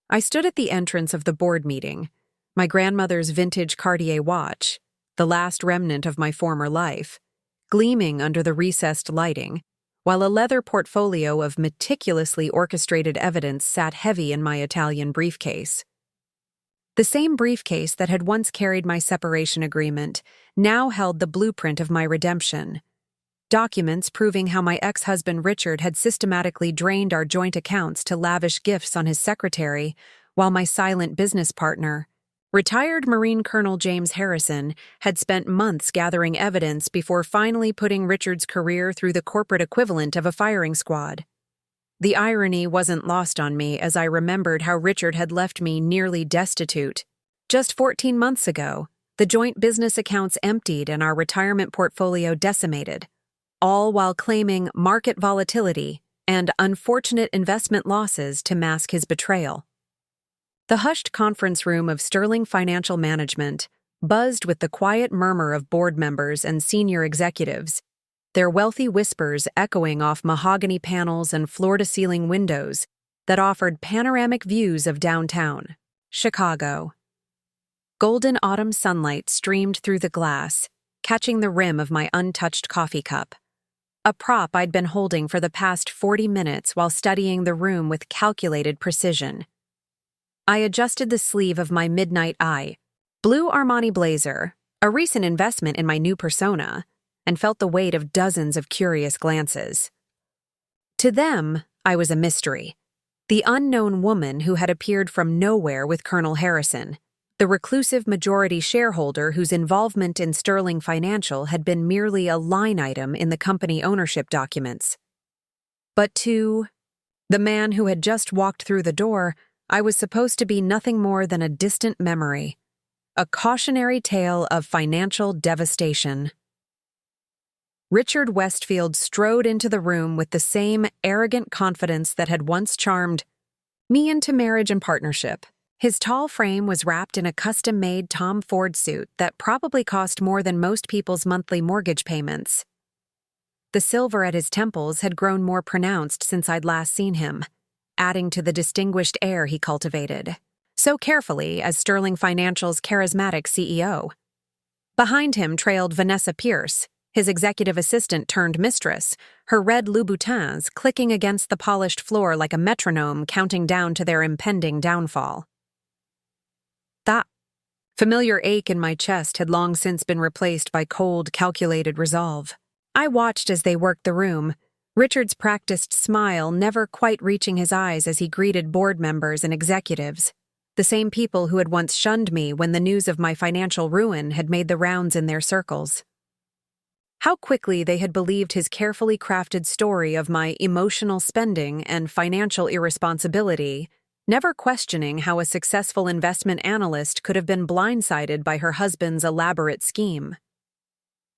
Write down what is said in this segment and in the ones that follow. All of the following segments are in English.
I stood at the entrance of the board meeting, my grandmother's vintage Cartier watch, the last remnant of my former life, gleaming under the recessed lighting, while a leather portfolio of meticulously orchestrated evidence sat heavy in my Italian briefcase. The same briefcase that had once carried my separation agreement now held the blueprint of my redemption. Documents proving how my ex-husband Richard had systematically drained our joint accounts to lavish gifts on his secretary, while my silent business partner, retired Marine Colonel James Harrison, had spent months gathering evidence before finally putting Richard's career through the corporate equivalent of a firing squad. The irony wasn't lost on me as I remembered how Richard had left me nearly destitute. Just 14 months ago, the joint business accounts emptied and our retirement portfolio decimated, all while claiming market volatility and unfortunate investment losses to mask his betrayal. The hushed conference room of Sterling Financial Management buzzed with the quiet murmur of board members and senior executives, their wealthy whispers echoing off mahogany panels and floor-to-ceiling windows that offered panoramic views of downtown Chicago. Golden autumn sunlight streamed through the glass, catching the rim of my untouched coffee cup, a prop I'd been holding for the past 40 minutes while studying the room with calculated precision. I adjusted the sleeve of my midnight eye, blue Armani blazer, a recent investment in my new persona, and felt the weight of dozens of curious glances. To them, I was a mystery, the unknown woman who had appeared from nowhere with Colonel Harrison, the reclusive majority shareholder whose involvement in Sterling Financial had been merely a line item in the company ownership documents. But to the man who had just walked through the door, I was supposed to be nothing more than a distant memory, a cautionary tale of financial devastation. Richard Westfield strode into the room with the same arrogant confidence that had once charmed me into marriage and partnership. His tall frame was wrapped in a custom-made Tom Ford suit that probably cost more than most people's monthly mortgage payments. The silver at his temples had grown more pronounced since I'd last seen him, adding to the distinguished air he cultivated, so carefully as Sterling Financial's charismatic CEO. Behind him trailed Vanessa Pierce, his executive assistant turned mistress, her red Louboutins clicking against the polished floor like a metronome counting down to their impending downfall. That familiar ache in my chest had long since been replaced by cold, calculated resolve. I watched as they worked the room, Richard's practiced smile never quite reaching his eyes as he greeted board members and executives, the same people who had once shunned me when the news of my financial ruin had made the rounds in their circles. How quickly they had believed his carefully crafted story of my emotional spending and financial irresponsibility, never questioning how a successful investment analyst could have been blindsided by her husband's elaborate scheme.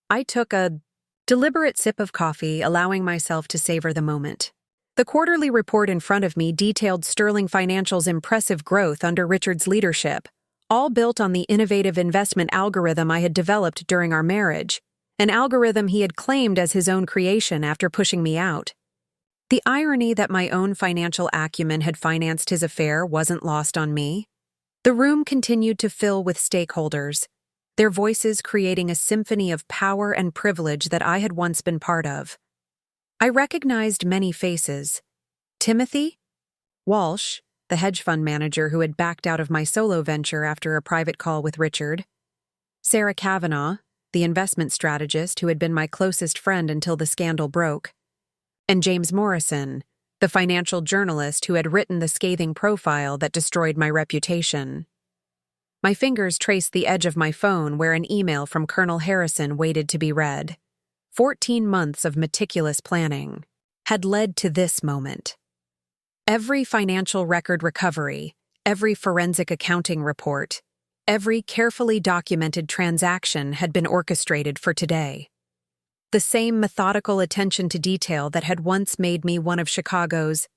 I took a deliberate sip of coffee, allowing myself to savor the moment. The quarterly report in front of me detailed Sterling Financial's impressive growth under Richard's leadership, all built on the innovative investment algorithm I had developed during our marriage, an algorithm he had claimed as his own creation after pushing me out. The irony that my own financial acumen had financed his affair wasn't lost on me. The room continued to fill with stakeholders, their voices creating a symphony of power and privilege that I had once been part of. I recognized many faces. Timothy Walsh, the hedge fund manager who had backed out of my solo venture after a private call with Richard. Sarah Kavanaugh, the investment strategist who had been my closest friend until the scandal broke. And James Morrison, the financial journalist who had written the scathing profile that destroyed my reputation. My fingers traced the edge of my phone where an email from Colonel Harrison waited to be read. 14 months of meticulous planning had led to this moment. Every financial record recovery, every forensic accounting report, every carefully documented transaction had been orchestrated for today. The same methodical attention to detail that had once made me one of Chicago's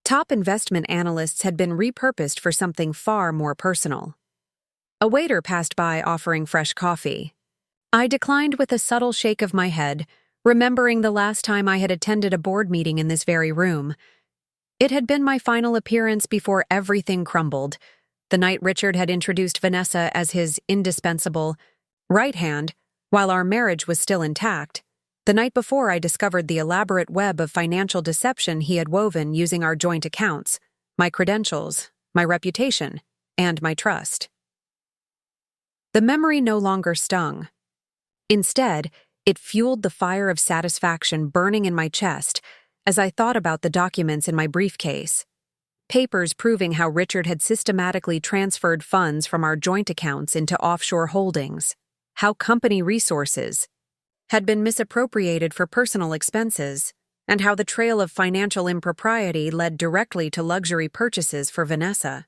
top investment analysts had been repurposed for something far more personal. A waiter passed by offering fresh coffee. I declined with a subtle shake of my head, remembering the last time I had attended a board meeting in this very room. It had been my final appearance before everything crumbled. The night Richard had introduced Vanessa as his indispensable right hand, while our marriage was still intact. The night before I discovered the elaborate web of financial deception he had woven using our joint accounts, my credentials, my reputation, and my trust. The memory no longer stung. Instead, it fueled the fire of satisfaction burning in my chest as I thought about the documents in my briefcase. Papers proving how Richard had systematically transferred funds from our joint accounts into offshore holdings, how company resources had been misappropriated for personal expenses, and how the trail of financial impropriety led directly to luxury purchases for Vanessa.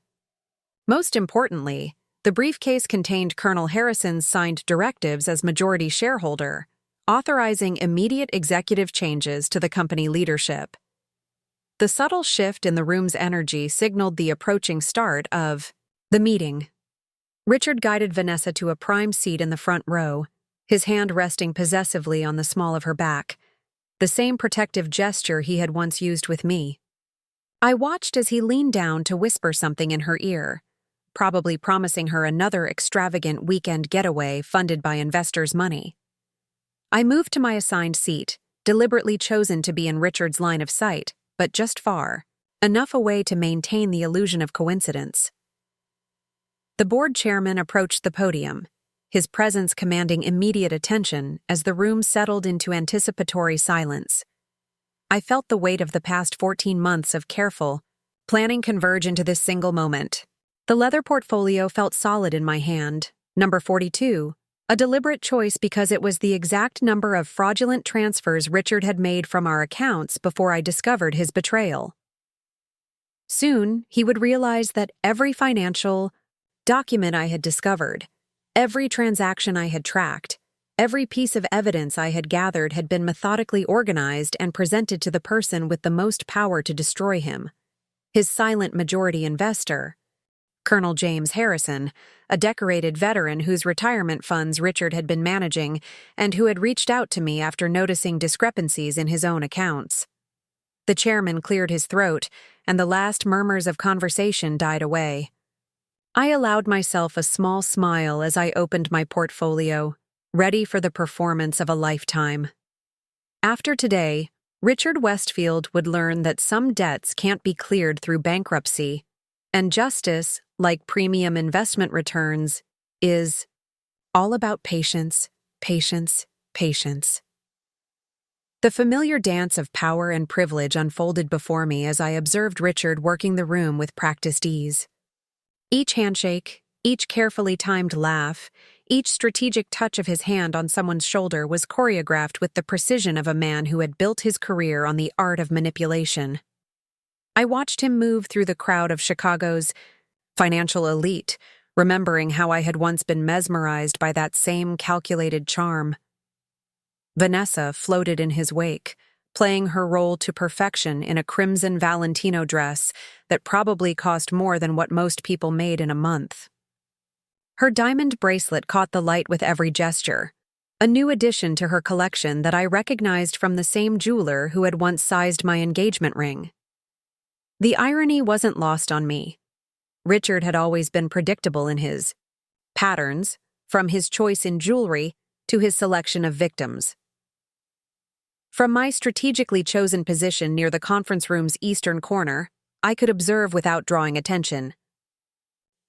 Most importantly, the briefcase contained Colonel Harrison's signed directives as majority shareholder, authorizing immediate executive changes to the company leadership. The subtle shift in the room's energy signaled the approaching start of the meeting. Richard guided Vanessa to a prime seat in the front row, his hand resting possessively on the small of her back, the same protective gesture he had once used with me. I watched as he leaned down to whisper something in her ear, probably promising her another extravagant weekend getaway funded by investors' money. I moved to my assigned seat, deliberately chosen to be in Richard's line of sight, but just far, enough away to maintain the illusion of coincidence. The board chairman approached the podium, his presence commanding immediate attention as the room settled into anticipatory silence. I felt the weight of the past 14 months of careful planning converge into this single moment. The leather portfolio felt solid in my hand, number 42, a deliberate choice because it was the exact number of fraudulent transfers Richard had made from our accounts before I discovered his betrayal. Soon, he would realize that every financial document I had discovered, every transaction I had tracked, every piece of evidence I had gathered had been methodically organized and presented to the person with the most power to destroy him, his silent majority investor, Colonel James Harrison, a decorated veteran whose retirement funds Richard had been managing and who had reached out to me after noticing discrepancies in his own accounts. The chairman cleared his throat, and the last murmurs of conversation died away. I allowed myself a small smile as I opened my portfolio, ready for the performance of a lifetime. After today, Richard Westfield would learn that some debts can't be cleared through bankruptcy, and justice, like premium investment returns, is all about patience, patience, patience. The familiar dance of power and privilege unfolded before me as I observed Richard working the room with practiced ease. Each handshake, each carefully timed laugh, each strategic touch of his hand on someone's shoulder was choreographed with the precision of a man who had built his career on the art of manipulation. I watched him move through the crowd of Chicago's financial elite, remembering how I had once been mesmerized by that same calculated charm. Vanessa floated in his wake, playing her role to perfection in a crimson Valentino dress that probably cost more than what most people made in a month. Her diamond bracelet caught the light with every gesture, a new addition to her collection that I recognized from the same jeweler who had once sized my engagement ring. The irony wasn't lost on me. Richard had always been predictable in his patterns, from his choice in jewelry to his selection of victims. From my strategically chosen position near the conference room's eastern corner, I could observe without drawing attention.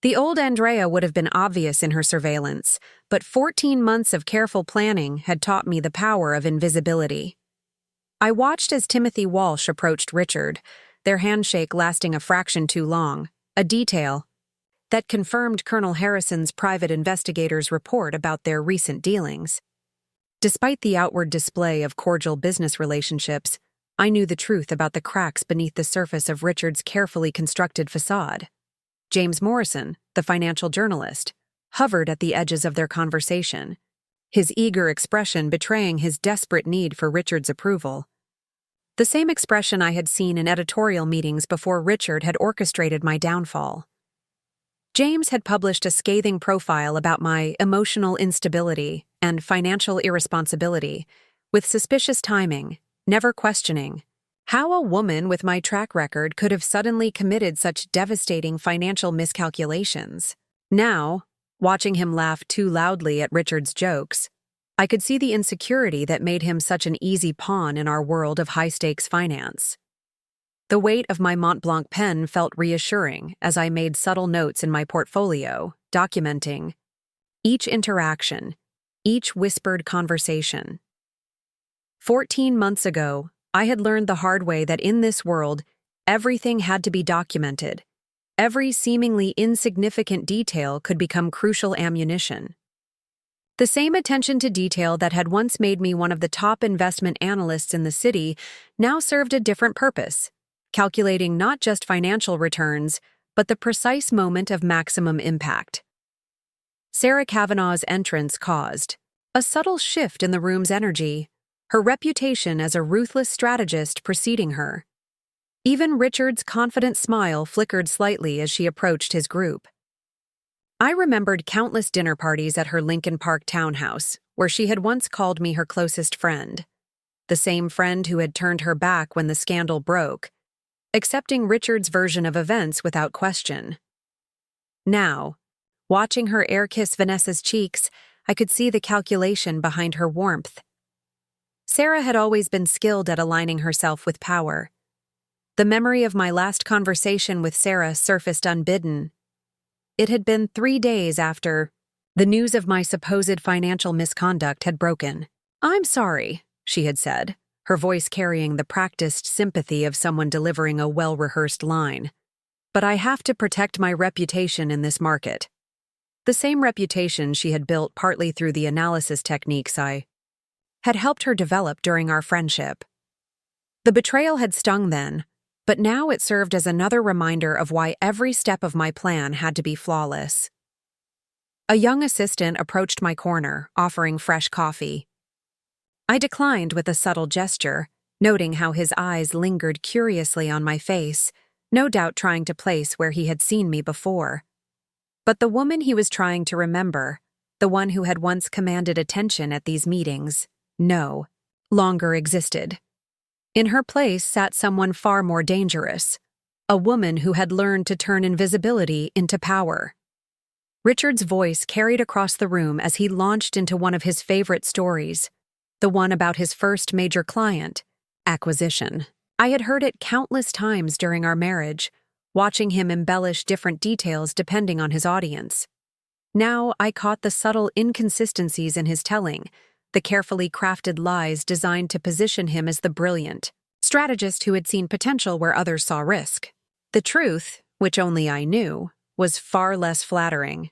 The old Andrea would have been obvious in her surveillance, but 14 months of careful planning had taught me the power of invisibility. I watched as Timothy Walsh approached Richard, their handshake lasting a fraction too long, a detail that confirmed Colonel Harrison's private investigator's report about their recent dealings. Despite the outward display of cordial business relationships, I knew the truth about the cracks beneath the surface of Richard's carefully constructed facade. James Morrison, the financial journalist, hovered at the edges of their conversation, his eager expression betraying his desperate need for Richard's approval. The same expression I had seen in editorial meetings before Richard had orchestrated my downfall. James had published a scathing profile about my emotional instability and financial irresponsibility, with suspicious timing, never questioning How a woman with my track record could have suddenly committed such devastating financial miscalculations. Now, watching him laugh too loudly at Richard's jokes, I could see the insecurity that made him such an easy pawn in our world of high-stakes finance. The weight of my Mont Blanc pen felt reassuring as I made subtle notes in my portfolio, documenting each interaction, each whispered conversation. 14 months ago, I had learned the hard way that in this world, everything had to be documented. Every seemingly insignificant detail could become crucial ammunition. The same attention to detail that had once made me one of the top investment analysts in the city now served a different purpose, calculating not just financial returns, but the precise moment of maximum impact. Sarah Kavanaugh's entrance caused a subtle shift in the room's energy, her reputation as a ruthless strategist preceding her. Even Richard's confident smile flickered slightly as she approached his group. I remembered countless dinner parties at her Lincoln Park townhouse, where she had once called me her closest friend. The same friend who had turned her back when the scandal broke, accepting Richard's version of events without question. Now, watching her air-kiss Vanessa's cheeks, I could see the calculation behind her warmth. Sarah had always been skilled at aligning herself with power. The memory of my last conversation with Sarah surfaced unbidden. It had been 3 days after the news of my supposed financial misconduct had broken. "I'm sorry," she had said, her voice carrying the practiced sympathy of someone delivering a well-rehearsed line. "But I have to protect my reputation in this market." The same reputation she had built partly through the analysis techniques I had helped her develop during our friendship. The betrayal had stung then, but now it served as another reminder of why every step of my plan had to be flawless. A young assistant approached my corner, offering fresh coffee. I declined with a subtle gesture, noting how his eyes lingered curiously on my face, no doubt trying to place where he had seen me before. But the woman he was trying to remember, the one who had once commanded attention at these meetings, no longer existed. In her place sat someone far more dangerous, a woman who had learned to turn invisibility into power. Richard's voice carried across the room as he launched into one of his favorite stories, the one about his first major client, acquisition. I had heard it countless times during our marriage, watching him embellish different details depending on his audience. Now I caught the subtle inconsistencies in his telling, the carefully crafted lies designed to position him as the brilliant strategist who had seen potential where others saw risk. The truth, which only I knew, was far less flattering.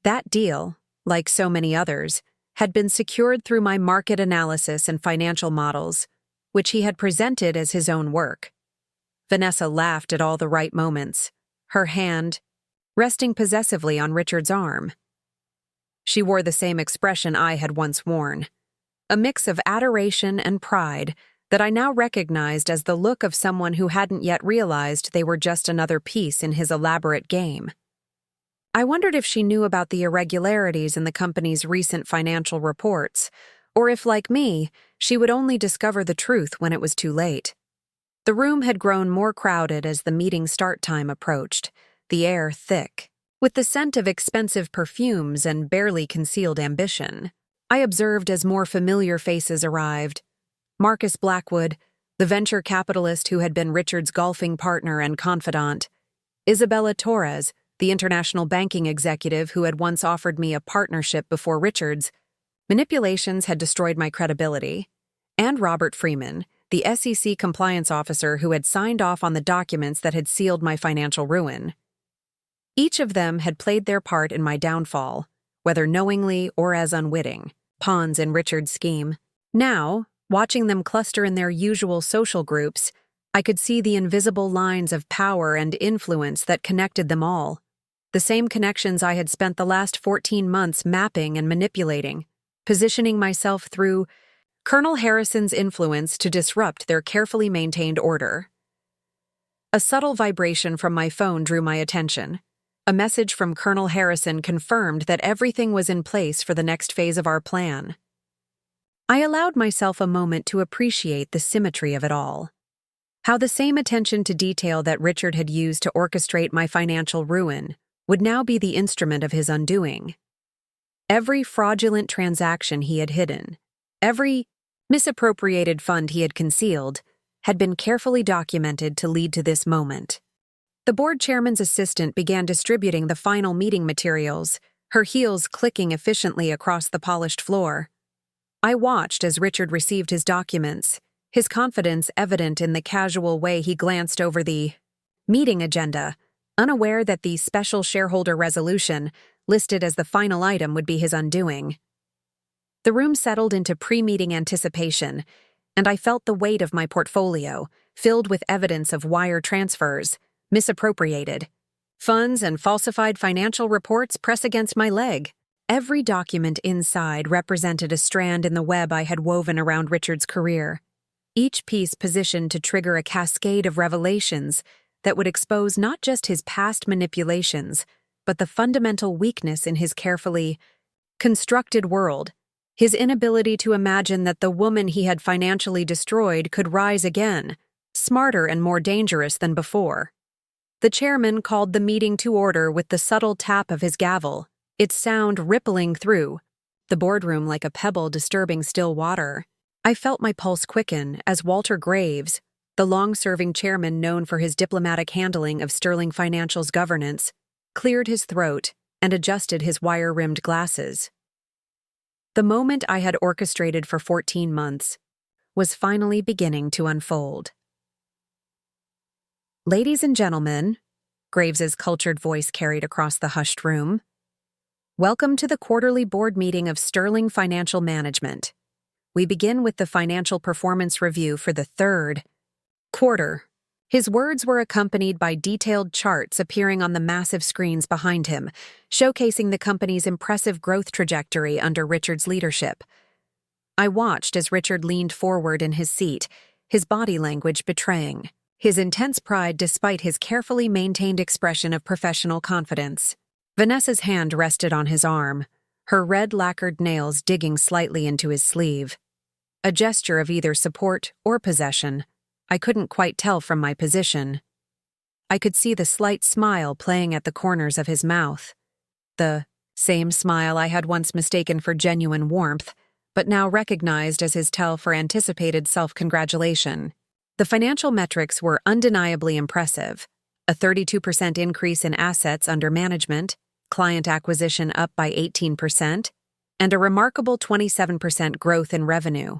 That deal, like so many others, had been secured through my market analysis and financial models, which he had presented as his own work. Vanessa laughed at all the right moments, her hand resting possessively on Richard's arm. She wore the same expression I had once worn, a mix of adoration and pride that I now recognized as the look of someone who hadn't yet realized they were just another piece in his elaborate game. I wondered if she knew about the irregularities in the company's recent financial reports, or if, like me, she would only discover the truth when it was too late. The room had grown more crowded as the meeting start time approached, the air thick, with the scent of expensive perfumes and barely concealed ambition. I observed as more familiar faces arrived. Marcus Blackwood, the venture capitalist who had been Richard's golfing partner and confidant. Isabella Torres, the international banking executive who had once offered me a partnership before Richard's. Manipulations had destroyed my credibility. And Robert Freeman, the SEC compliance officer who had signed off on the documents that had sealed my financial ruin. Each of them had played their part in my downfall, whether knowingly or as unwitting, pawns in Richard's scheme. Now, watching them cluster in their usual social groups, I could see the invisible lines of power and influence that connected them all, the same connections I had spent the last 14 months mapping and manipulating, positioning myself through Colonel Harrison's influence to disrupt their carefully maintained order. A subtle vibration from my phone drew my attention. A message from Colonel Harrison confirmed that everything was in place for the next phase of our plan. I allowed myself a moment to appreciate the symmetry of it all. How the same attention to detail that Richard had used to orchestrate my financial ruin would now be the instrument of his undoing. Every fraudulent transaction he had hidden, every misappropriated fund he had concealed, had been carefully documented to lead to this moment. The board chairman's assistant began distributing the final meeting materials, her heels clicking efficiently across the polished floor. I watched as Richard received his documents, his confidence evident in the casual way he glanced over the meeting agenda, unaware that the special shareholder resolution, listed as the final item, would be his undoing. The room settled into pre-meeting anticipation, and I felt the weight of my portfolio, filled with evidence of wire transfers, misappropriated funds, and falsified financial reports, press against my leg. Every document inside represented a strand in the web I had woven around Richard's career, each piece positioned to trigger a cascade of revelations that would expose not just his past manipulations, but the fundamental weakness in his carefully constructed world, his inability to imagine that the woman he had financially destroyed could rise again, smarter and more dangerous than before. The chairman called the meeting to order with the subtle tap of his gavel, its sound rippling through the boardroom like a pebble disturbing still water. I felt my pulse quicken as Walter Graves, the long-serving chairman known for his diplomatic handling of Sterling Financial's governance, cleared his throat and adjusted his wire-rimmed glasses. The moment I had orchestrated for 14 months was finally beginning to unfold. "Ladies and gentlemen," Graves's cultured voice carried across the hushed room, "welcome to the quarterly board meeting of Sterling Financial Management. We begin with the financial performance review for the third quarter." His words were accompanied by detailed charts appearing on the massive screens behind him, showcasing the company's impressive growth trajectory under Richard's leadership. I watched as Richard leaned forward in his seat, his body language betraying his intense pride despite his carefully maintained expression of professional confidence. Vanessa's hand rested on his arm, her red lacquered nails digging slightly into his sleeve. A gesture of either support or possession. I couldn't quite tell from my position. I could see the slight smile playing at the corners of his mouth. The same smile I had once mistaken for genuine warmth, but now recognized as his tell for anticipated self-congratulation. The financial metrics were undeniably impressive. A 32% increase in assets under management, client acquisition up by 18%, and a remarkable 27% growth in revenue.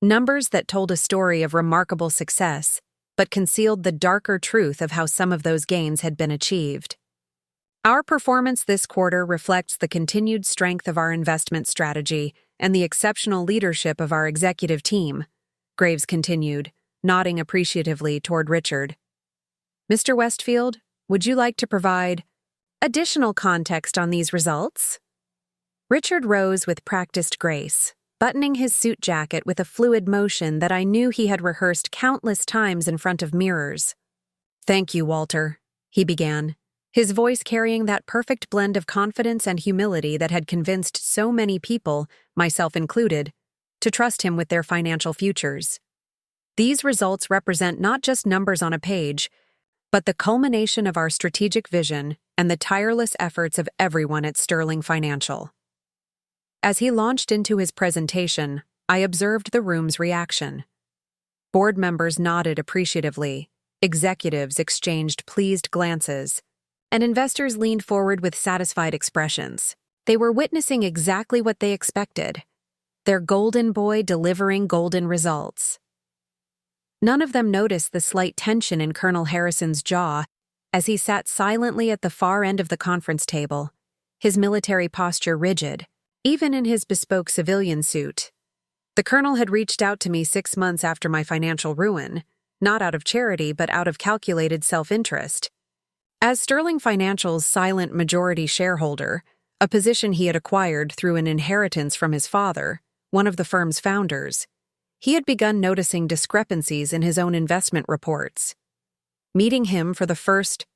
Numbers that told a story of remarkable success, but concealed the darker truth of how some of those gains had been achieved. "Our performance this quarter reflects the continued strength of our investment strategy and the exceptional leadership of our executive team," Graves continued, nodding appreciatively toward Richard. "Mr. Westfield, would you like to provide additional context on these results?" Richard rose with practiced grace, buttoning his suit jacket with a fluid motion that I knew he had rehearsed countless times in front of mirrors. "Thank you, Walter," he began, his voice carrying that perfect blend of confidence and humility that had convinced so many people, myself included, to trust him with their financial futures. "These results represent not just numbers on a page, but the culmination of our strategic vision and the tireless efforts of everyone at Sterling Financial." As he launched into his presentation, I observed the room's reaction. Board members nodded appreciatively, executives exchanged pleased glances, and investors leaned forward with satisfied expressions. They were witnessing exactly what they expected: their golden boy delivering golden results. None of them noticed the slight tension in Colonel Harrison's jaw as he sat silently at the far end of the conference table, his military posture rigid, even in his bespoke civilian suit. The colonel had reached out to me 6 months after my financial ruin, not out of charity but out of calculated self-interest. As Sterling Financial's silent majority shareholder, a position he had acquired through an inheritance from his father, one of the firm's founders, he had begun noticing discrepancies in his own investment reports. Meeting him for the first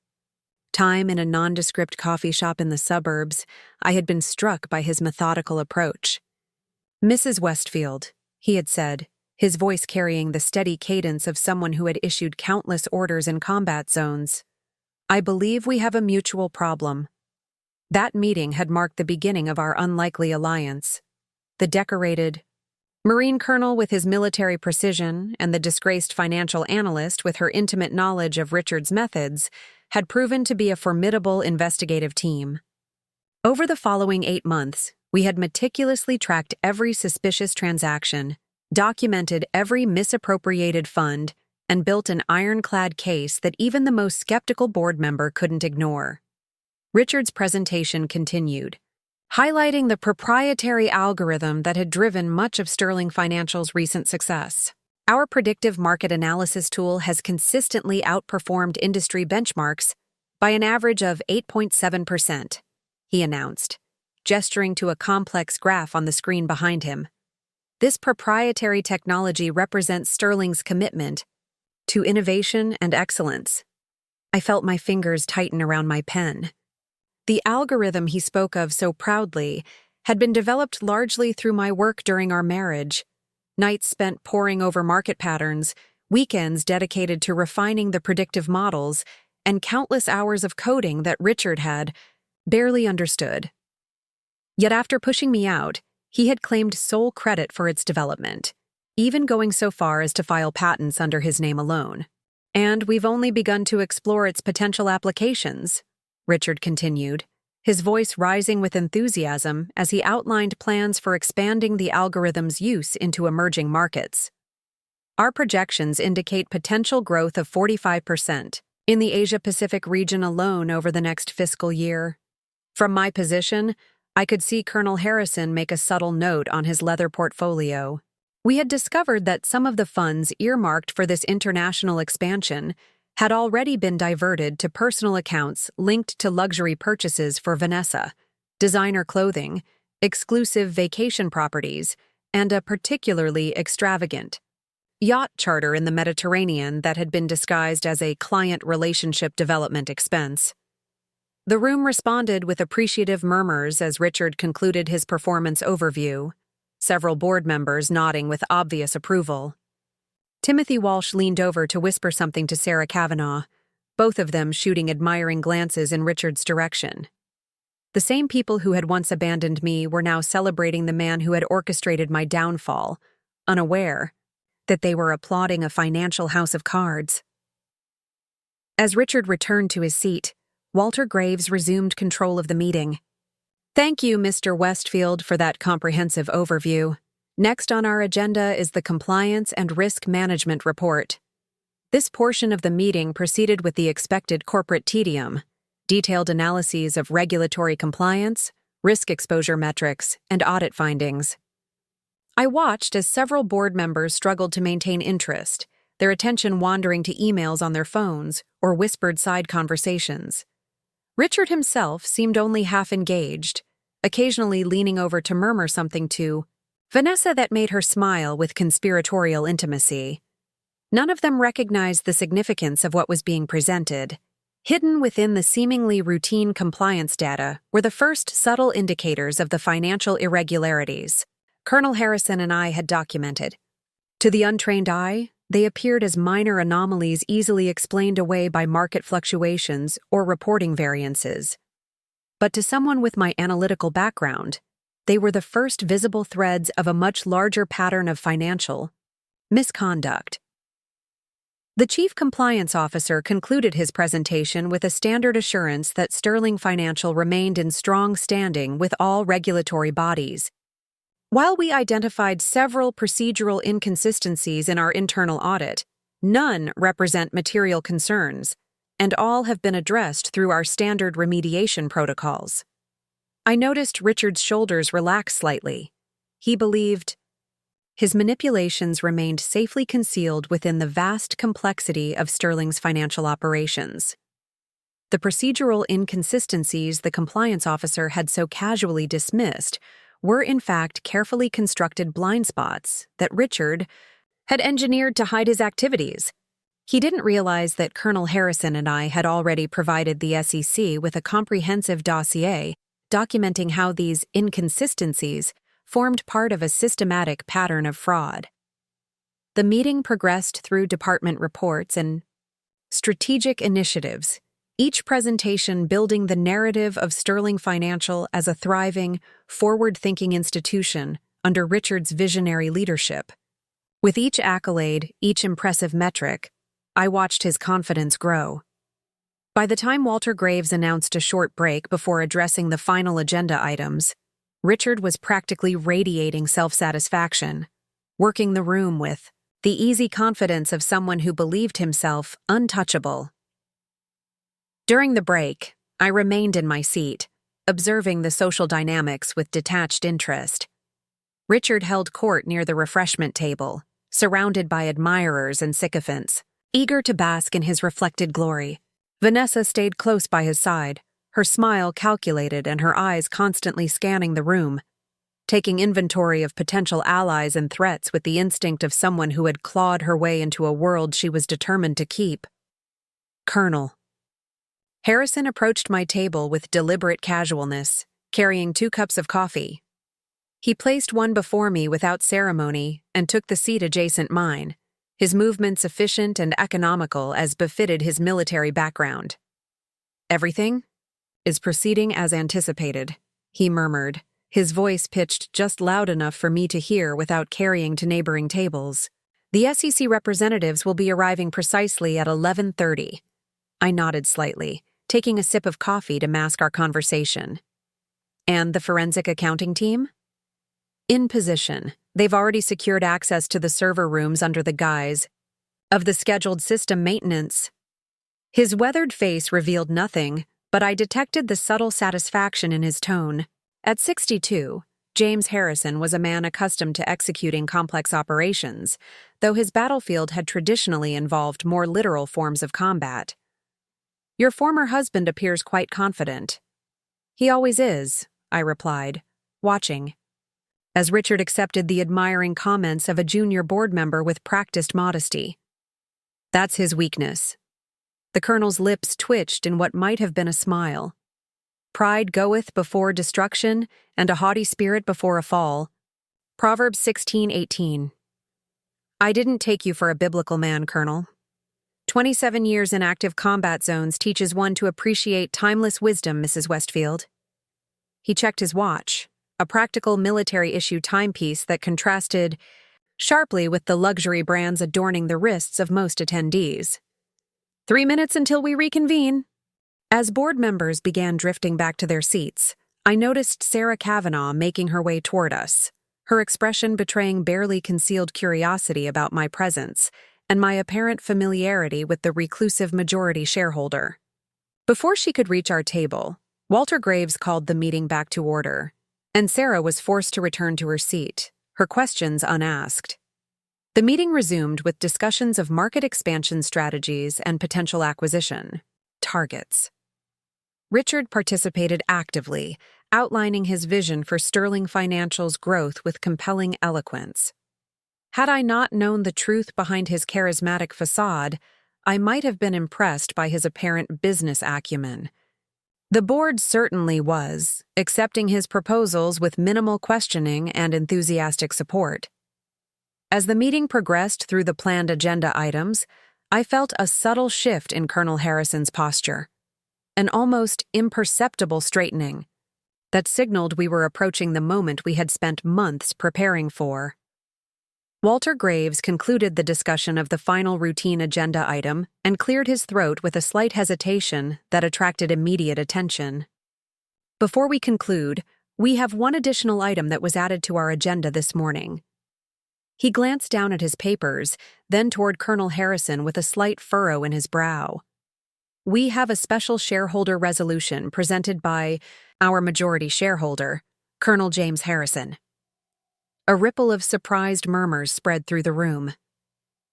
time in a nondescript coffee shop in the suburbs, I had been struck by his methodical approach. "Mrs. Westfield," he had said, his voice carrying the steady cadence of someone who had issued countless orders in combat zones. "I believe we have a mutual problem." That meeting had marked the beginning of our unlikely alliance. The decorated Marine colonel with his military precision and the disgraced financial analyst with her intimate knowledge of Richard's methods had proven to be a formidable investigative team. Over the following 8 months, we had meticulously tracked every suspicious transaction, documented every misappropriated fund, and built an ironclad case that even the most skeptical board member couldn't ignore. Richard's presentation continued, highlighting the proprietary algorithm that had driven much of Sterling Financial's recent success. "Our predictive market analysis tool has consistently outperformed industry benchmarks by an average of 8.7%, he announced, gesturing to a complex graph on the screen behind him. "This proprietary technology represents Sterling's commitment to innovation and excellence." I felt my fingers tighten around my pen. The algorithm he spoke of so proudly had been developed largely through my work during our marriage, nights spent poring over market patterns, weekends dedicated to refining the predictive models, and countless hours of coding that Richard had barely understood. Yet after pushing me out, he had claimed sole credit for its development, even going so far as to file patents under his name alone. "And we've only begun to explore its potential applications," Richard continued, his voice rising with enthusiasm as he outlined plans for expanding the algorithm's use into emerging markets. "Our projections indicate potential growth of 45% in the Asia-Pacific region alone over the next fiscal year." From my position, I could see Colonel Harrison make a subtle note on his leather portfolio. We had discovered that some of the funds earmarked for this international expansion had already been diverted to personal accounts linked to luxury purchases for Vanessa, designer clothing, exclusive vacation properties, and a particularly extravagant yacht charter in the Mediterranean that had been disguised as a client relationship development expense. The room responded with appreciative murmurs as Richard concluded his performance overview, several board members nodding with obvious approval. Timothy Walsh leaned over to whisper something to Sarah Kavanaugh, both of them shooting admiring glances in Richard's direction. The same people who had once abandoned me were now celebrating the man who had orchestrated my downfall, unaware that they were applauding a financial house of cards. As Richard returned to his seat, Walter Graves resumed control of the meeting. "Thank you, Mr. Westfield, for that comprehensive overview. Next on our agenda is the Compliance and Risk Management Report." This portion of the meeting proceeded with the expected corporate tedium, detailed analyses of regulatory compliance, risk exposure metrics, and audit findings. I watched as several board members struggled to maintain interest, their attention wandering to emails on their phones or whispered side conversations. Richard himself seemed only half engaged, occasionally leaning over to murmur something to Vanessa that made her smile with conspiratorial intimacy. None of them recognized the significance of what was being presented. Hidden within the seemingly routine compliance data were the first subtle indicators of the financial irregularities Colonel Harrison and I had documented. To the untrained eye, they appeared as minor anomalies easily explained away by market fluctuations or reporting variances. But to someone with my analytical background, they were the first visible threads of a much larger pattern of financial misconduct. The Chief Compliance Officer concluded his presentation with a standard assurance that Sterling Financial remained in strong standing with all regulatory bodies. While we identified several procedural inconsistencies in our internal audit, none represent material concerns, and all have been addressed through our standard remediation protocols. I noticed Richard's shoulders relax slightly. He believed his manipulations remained safely concealed within the vast complexity of Sterling's financial operations. The procedural inconsistencies the compliance officer had so casually dismissed were in fact carefully constructed blind spots that Richard had engineered to hide his activities. He didn't realize that Colonel Harrison and I had already provided the SEC with a comprehensive dossier documenting how these inconsistencies formed part of a systematic pattern of fraud. The meeting progressed through department reports and strategic initiatives, each presentation building the narrative of Sterling Financial as a thriving, forward-thinking institution under Richard's visionary leadership. With each accolade, each impressive metric, I watched his confidence grow. By the time Walter Graves announced a short break before addressing the final agenda items, Richard was practically radiating self-satisfaction, working the room with the easy confidence of someone who believed himself untouchable. During the break, I remained in my seat, observing the social dynamics with detached interest. Richard held court near the refreshment table, surrounded by admirers and sycophants, eager to bask in his reflected glory. Vanessa stayed close by his side, her smile calculated and her eyes constantly scanning the room, taking inventory of potential allies and threats with the instinct of someone who had clawed her way into a world she was determined to keep. Colonel. Harrison approached my table with deliberate casualness, carrying 2 cups of coffee. He placed one before me without ceremony and took the seat adjacent mine, his movements efficient and economical as befitted his military background. "Everything is proceeding as anticipated," he murmured, his voice pitched just loud enough for me to hear without carrying to neighboring tables. "The SEC representatives will be arriving precisely at 11:30. I nodded slightly, taking a sip of coffee to mask our conversation. "And the forensic accounting team?" "In position. They've already secured access to the server rooms under the guise of the scheduled system maintenance." His weathered face revealed nothing, but I detected the subtle satisfaction in his tone. At 62, James Harrison was a man accustomed to executing complex operations, though his battlefield had traditionally involved more literal forms of combat. "Your former husband appears quite confident." "He always is," I replied, watching, as Richard accepted the admiring comments of a junior board member with practiced modesty. "That's his weakness." The colonel's lips twitched in what might have been a smile. "Pride goeth before destruction, and a haughty spirit before a fall." Proverbs 16:18. "I didn't take you for a biblical man, Colonel. 27 years in active combat zones teaches one to appreciate timeless wisdom, Mrs. Westfield." He checked his watch, a practical military-issue timepiece that contrasted sharply with the luxury brands adorning the wrists of most attendees. 3 minutes until we reconvene." As board members began drifting back to their seats, I noticed Sarah Kavanaugh making her way toward us, her expression betraying barely concealed curiosity about my presence and my apparent familiarity with the reclusive majority shareholder. Before she could reach our table, Walter Graves called the meeting back to order, and Sarah was forced to return to her seat, her questions unasked. The meeting resumed with discussions of market expansion strategies and potential acquisition targets. Richard participated actively, outlining his vision for Sterling Financial's growth with compelling eloquence. Had I not known the truth behind his charismatic facade, I might have been impressed by his apparent business acumen. The board certainly was, accepting his proposals with minimal questioning and enthusiastic support. As the meeting progressed through the planned agenda items, I felt a subtle shift in Colonel Harrison's posture, an almost imperceptible straightening that signaled we were approaching the moment we had spent months preparing for. Walter Graves concluded the discussion of the final routine agenda item and cleared his throat with a slight hesitation that attracted immediate attention. "Before we conclude, we have one additional item that was added to our agenda this morning." He glanced down at his papers, then toward Colonel Harrison with a slight furrow in his brow. "We have a special shareholder resolution presented by our majority shareholder, Colonel James Harrison." A ripple of surprised murmurs spread through the room.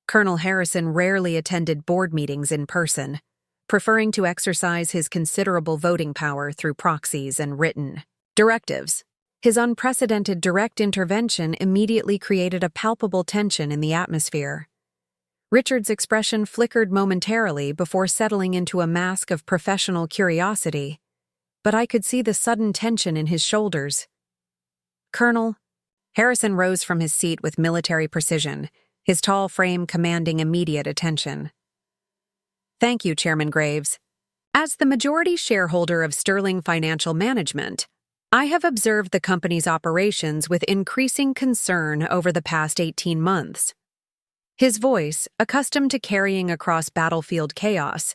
Colonel Harrison rarely attended board meetings in person, preferring to exercise his considerable voting power through proxies and written directives. His unprecedented direct intervention immediately created a palpable tension in the atmosphere. Richard's expression flickered momentarily before settling into a mask of professional curiosity, but I could see the sudden tension in his shoulders. "Colonel," Harrison rose from his seat with military precision, his tall frame commanding immediate attention. Thank you, Chairman Graves. As the majority shareholder of Sterling Financial Management, I have observed the company's operations with increasing concern over the past 18 months. His voice, accustomed to carrying across battlefield chaos,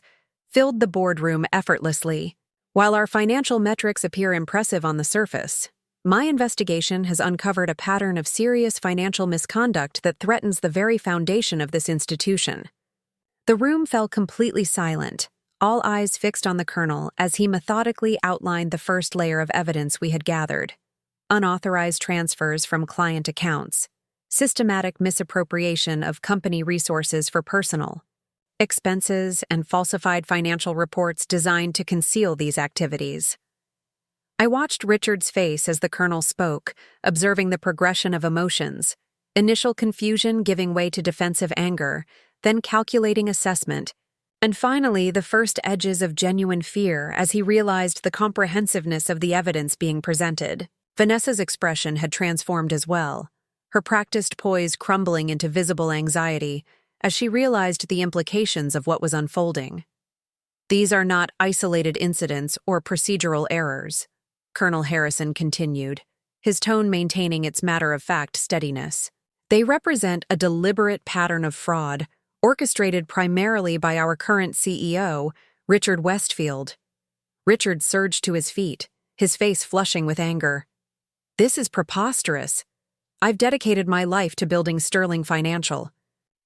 filled the boardroom effortlessly. While our financial metrics appear impressive on the surface, my investigation has uncovered a pattern of serious financial misconduct that threatens the very foundation of this institution. The room fell completely silent, all eyes fixed on the colonel as he methodically outlined the first layer of evidence we had gathered: unauthorized transfers from client accounts, systematic misappropriation of company resources for personal expenses, and falsified financial reports designed to conceal these activities. I watched Richard's face as the colonel spoke, observing the progression of emotions, initial confusion giving way to defensive anger, then calculating assessment, and finally the first edges of genuine fear as he realized the comprehensiveness of the evidence being presented. Vanessa's expression had transformed as well, her practiced poise crumbling into visible anxiety as she realized the implications of what was unfolding. These are not isolated incidents or procedural errors, Colonel Harrison continued, his tone maintaining its matter-of-fact steadiness. They represent a deliberate pattern of fraud, orchestrated primarily by our current CEO, Richard Westfield. Richard surged to his feet, his face flushing with anger. This is preposterous. I've dedicated my life to building Sterling Financial.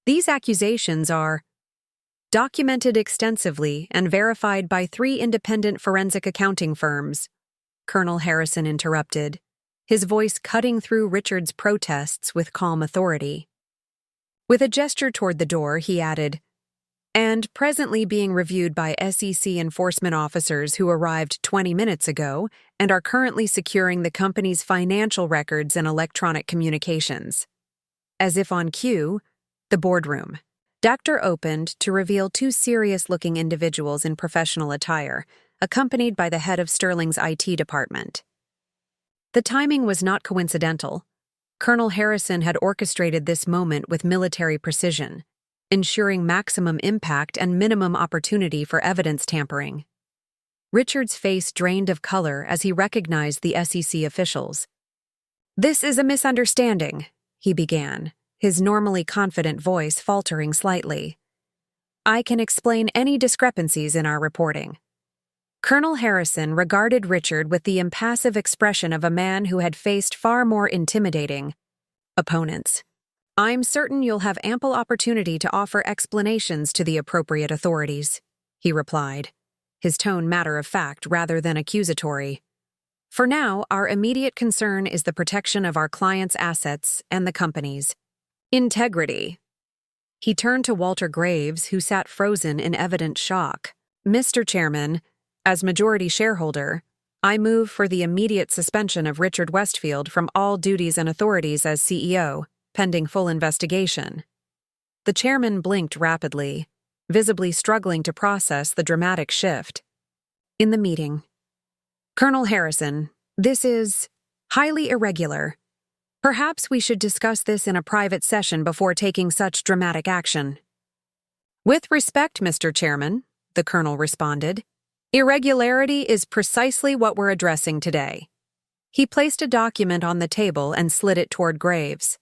These accusations are documented extensively and verified by 3 independent forensic accounting firms, Colonel Harrison interrupted, his voice cutting through Richard's protests with calm authority. With a gesture toward the door, he added, and presently being reviewed by SEC enforcement officers who arrived 20 minutes ago and are currently securing the company's financial records and electronic communications. As if on cue, the boardroom. Doctor opened to reveal 2 serious-looking individuals in professional attire, accompanied by the head of Sterling's IT department. The timing was not coincidental. Colonel Harrison had orchestrated this moment with military precision, ensuring maximum impact and minimum opportunity for evidence tampering. Richard's face drained of color as he recognized the SEC officials. "This is a misunderstanding," he began, his normally confident voice faltering slightly. "I can explain any discrepancies in our reporting." Colonel Harrison regarded Richard with the impassive expression of a man who had faced far more intimidating opponents. "I'm certain you'll have ample opportunity to offer explanations to the appropriate authorities," he replied, his tone matter-of-fact rather than accusatory. "For now, our immediate concern is the protection of our clients' assets and the company's integrity." He turned to Walter Graves, who sat frozen in evident shock. "Mr. Chairman, as majority shareholder, I move for the immediate suspension of Richard Westfield from all duties and authorities as CEO, pending full investigation." The chairman blinked rapidly, visibly struggling to process the dramatic shift. In the meeting, "Colonel Harrison, this is highly irregular. Perhaps we should discuss this in a private session before taking such dramatic action." "With respect, Mr. Chairman," the colonel responded, "irregularity is precisely what we're addressing today." He placed a document on the table and slid it toward Graves.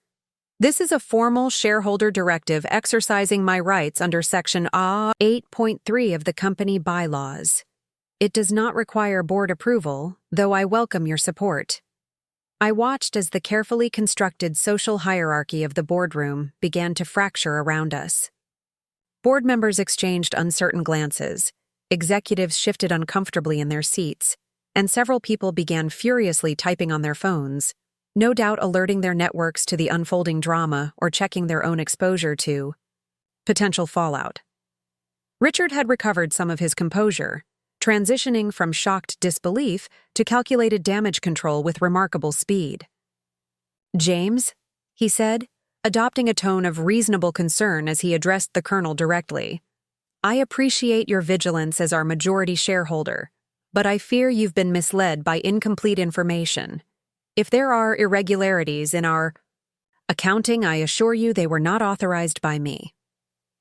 "This is a formal shareholder directive exercising my rights under Section A 8.3 of the company bylaws. It does not require board approval, though I welcome your support." I watched as the carefully constructed social hierarchy of the boardroom began to fracture around us. Board members exchanged uncertain glances, executives shifted uncomfortably in their seats, and several people began furiously typing on their phones, no doubt alerting their networks to the unfolding drama or checking their own exposure to potential fallout. Richard had recovered some of his composure, transitioning from shocked disbelief to calculated damage control with remarkable speed. "James," he said, adopting a tone of reasonable concern as he addressed the colonel directly, "I appreciate your vigilance as our majority shareholder, but I fear you've been misled by incomplete information. If there are irregularities in our Accounting, I assure you they were not authorized by me.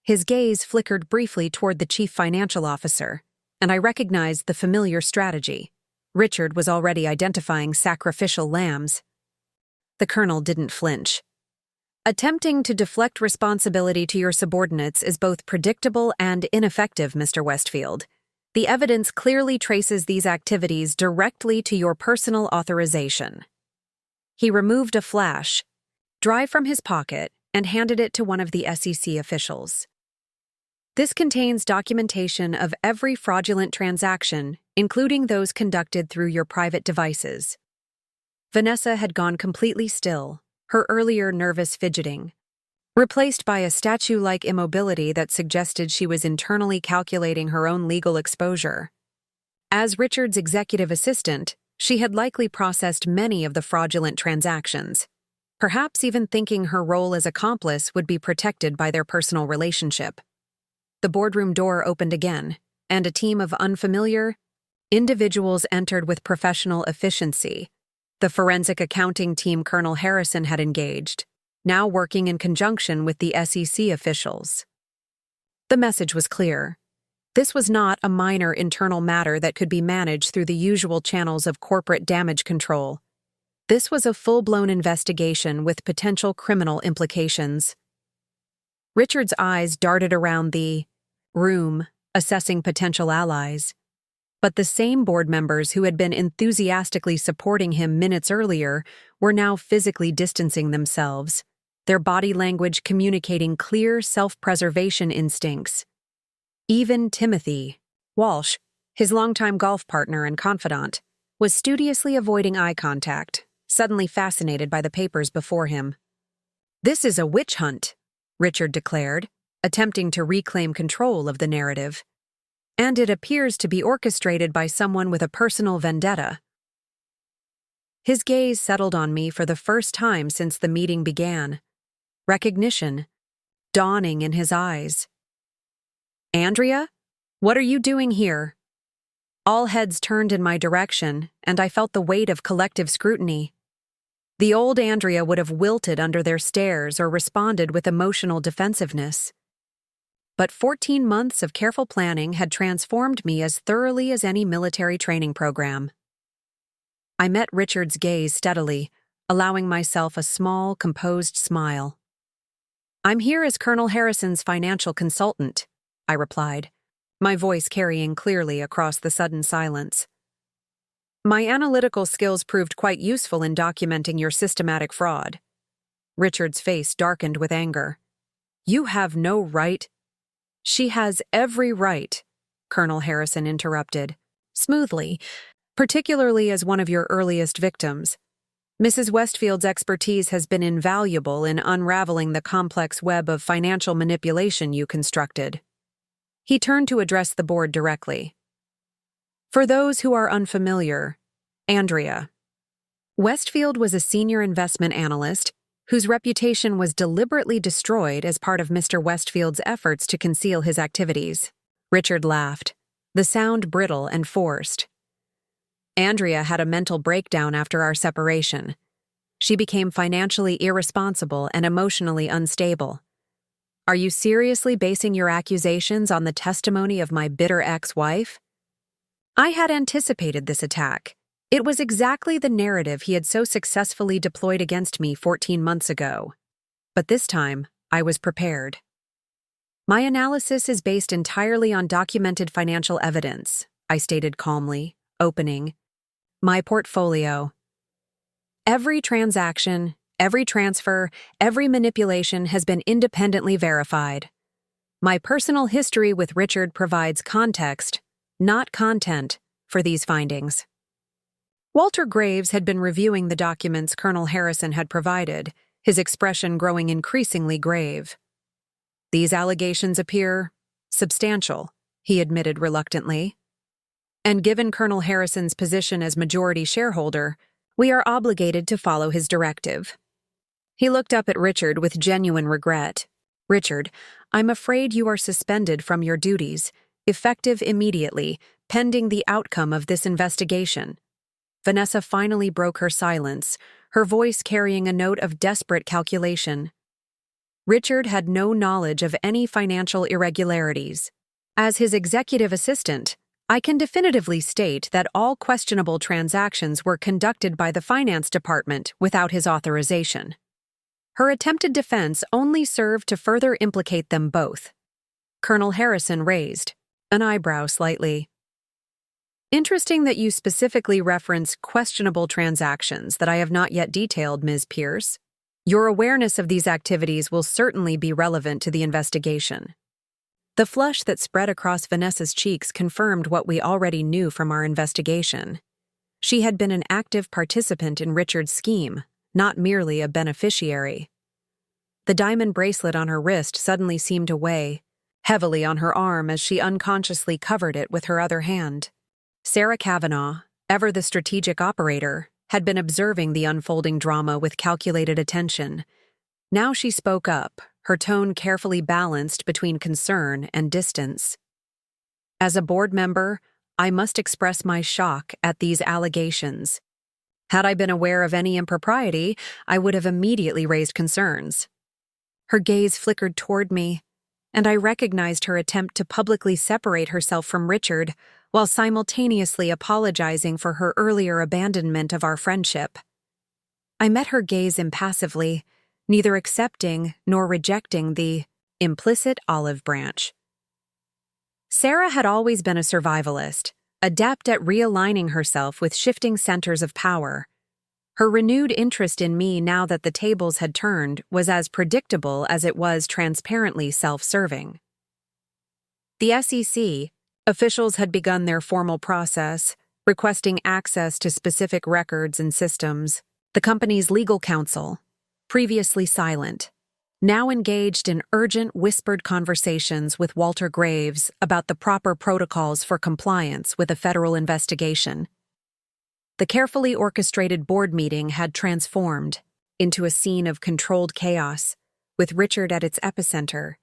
His gaze flickered briefly toward the chief financial officer, and I recognized the familiar strategy. Richard was already identifying sacrificial lambs. The colonel didn't flinch. Attempting to deflect responsibility to your subordinates is both predictable and ineffective, Mr. Westfield. The evidence clearly traces these activities directly to your personal authorization. He removed a flash drive from his pocket and handed it to one of the SEC officials. This contains documentation of every fraudulent transaction, including those conducted through your private devices. Vanessa had gone completely still, her earlier nervous fidgeting, replaced by a statue-like immobility that suggested she was internally calculating her own legal exposure. As Richard's executive assistant, she had likely processed many of the fraudulent transactions, perhaps even thinking her role as accomplice would be protected by their personal relationship. The boardroom door opened again, and a team of unfamiliar individuals entered with professional efficiency. The forensic accounting team Colonel Harrison had engaged, now working in conjunction with the SEC officials. The message was clear. This was not a minor internal matter that could be managed through the usual channels of corporate damage control. This was a full-blown investigation with potential criminal implications. Richard's eyes darted around the room, assessing potential allies. But the same board members who had been enthusiastically supporting him minutes earlier were now physically distancing themselves, their body language communicating clear self-preservation instincts. Even Timothy Walsh, his longtime golf partner and confidant, was studiously avoiding eye contact, suddenly fascinated by the papers before him. "This is a witch hunt," Richard declared, attempting to reclaim control of the narrative. "And it appears to be orchestrated by someone with a personal vendetta." His gaze settled on me for the first time since the meeting began. Recognition dawning in his eyes. "Andrea, what are you doing here?" All heads turned in my direction, and I felt the weight of collective scrutiny. The old Andrea would have wilted under their stares or responded with emotional defensiveness. But 14 months of careful planning had transformed me as thoroughly as any military training program. I met Richard's gaze steadily, allowing myself a small, composed smile. "I'm here as Colonel Harrison's financial consultant," I replied, my voice carrying clearly across the sudden silence. "My analytical skills proved quite useful in documenting your systematic fraud." Richard's face darkened with anger. "You have no right—" "She has every right," Colonel Harrison interrupted, smoothly, "particularly as one of your earliest victims. Mrs. Westfield's expertise has been invaluable in unraveling the complex web of financial manipulation you constructed." He turned to address the board directly. "For those who are unfamiliar, Andrea. Westfield was a senior investment analyst whose reputation was deliberately destroyed as part of Mr. Westfield's efforts to conceal his activities." Richard laughed, the sound brittle and forced. "Andrea had a mental breakdown after our separation. She became financially irresponsible and emotionally unstable. Are you seriously basing your accusations on the testimony of my bitter ex-wife?" I had anticipated this attack. It was exactly the narrative he had so successfully deployed against me 14 months ago. But this time, I was prepared. "My analysis is based entirely on documented financial evidence," I stated calmly, opening my portfolio. "Every transaction, every transfer, every manipulation has been independently verified. My personal history with Richard provides context, not content, for these findings." Walter Graves had been reviewing the documents Colonel Harrison had provided, his expression growing increasingly grave. "These allegations appear substantial," he admitted reluctantly. "And given Colonel Harrison's position as majority shareholder, we are obligated to follow his directive." He looked up at Richard with genuine regret. "Richard, I'm afraid you are suspended from your duties, effective immediately, pending the outcome of this investigation." Vanessa finally broke her silence, her voice carrying a note of desperate calculation. Richard had no knowledge of any financial irregularities. As his executive assistant, I can definitively state that all questionable transactions were conducted by the finance department without his authorization. Her attempted defense only served to further implicate them both. Colonel Harrison raised an eyebrow slightly. Interesting that you specifically reference questionable transactions that I have not yet detailed, Ms. Pierce. Your awareness of these activities will certainly be relevant to the investigation. The flush that spread across Vanessa's cheeks confirmed what we already knew from our investigation. She had been an active participant in Richard's scheme, not merely a beneficiary. The diamond bracelet on her wrist suddenly seemed to weigh heavily on her arm as she unconsciously covered it with her other hand. Sarah Kavanaugh, ever the strategic operator, had been observing the unfolding drama with calculated attention. Now she spoke up, her tone carefully balanced between concern and distance. As a board member, I must express my shock at these allegations. Had I been aware of any impropriety, I would have immediately raised concerns. Her gaze flickered toward me, and I recognized her attempt to publicly separate herself from Richard while simultaneously apologizing for her earlier abandonment of our friendship. I met her gaze impassively, neither accepting nor rejecting the implicit olive branch. Sarah had always been a survivalist, adept at realigning herself with shifting centers of power. Her renewed interest in me now that the tables had turned was as predictable as it was transparently self-serving. The SEC, officials had begun their formal process, requesting access to specific records and systems. The company's legal counsel, previously silent, now engaged in urgent whispered conversations with Walter Graves about the proper protocols for compliance with a federal investigation. The carefully orchestrated board meeting had transformed into a scene of controlled chaos, with Richard at its epicenter,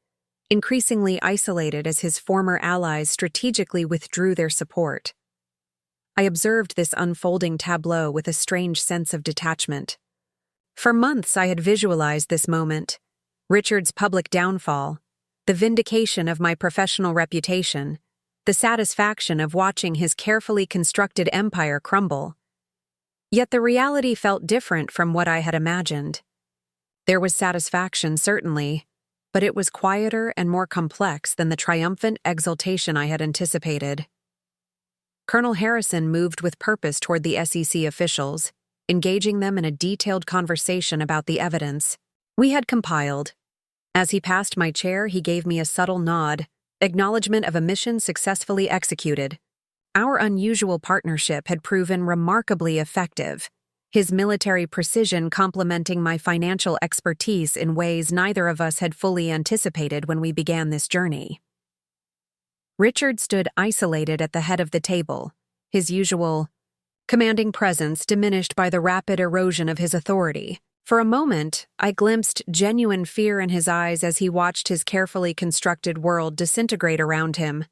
increasingly isolated as his former allies strategically withdrew their support. I observed this unfolding tableau with a strange sense of detachment. For months I had visualized this moment, Richard's public downfall, the vindication of my professional reputation, the satisfaction of watching his carefully constructed empire crumble. Yet the reality felt different from what I had imagined. There was satisfaction, certainly, but it was quieter and more complex than the triumphant exultation I had anticipated. Colonel Harrison moved with purpose toward the SEC officials, engaging them in a detailed conversation about the evidence we had compiled. As he passed my chair, he gave me a subtle nod, acknowledgement of a mission successfully executed. Our unusual partnership had proven remarkably effective, his military precision complementing my financial expertise in ways neither of us had fully anticipated when we began this journey. Richard stood isolated at the head of the table, his usual commanding presence diminished by the rapid erosion of his authority. For a moment, I glimpsed genuine fear in his eyes as he watched his carefully constructed world disintegrate around him.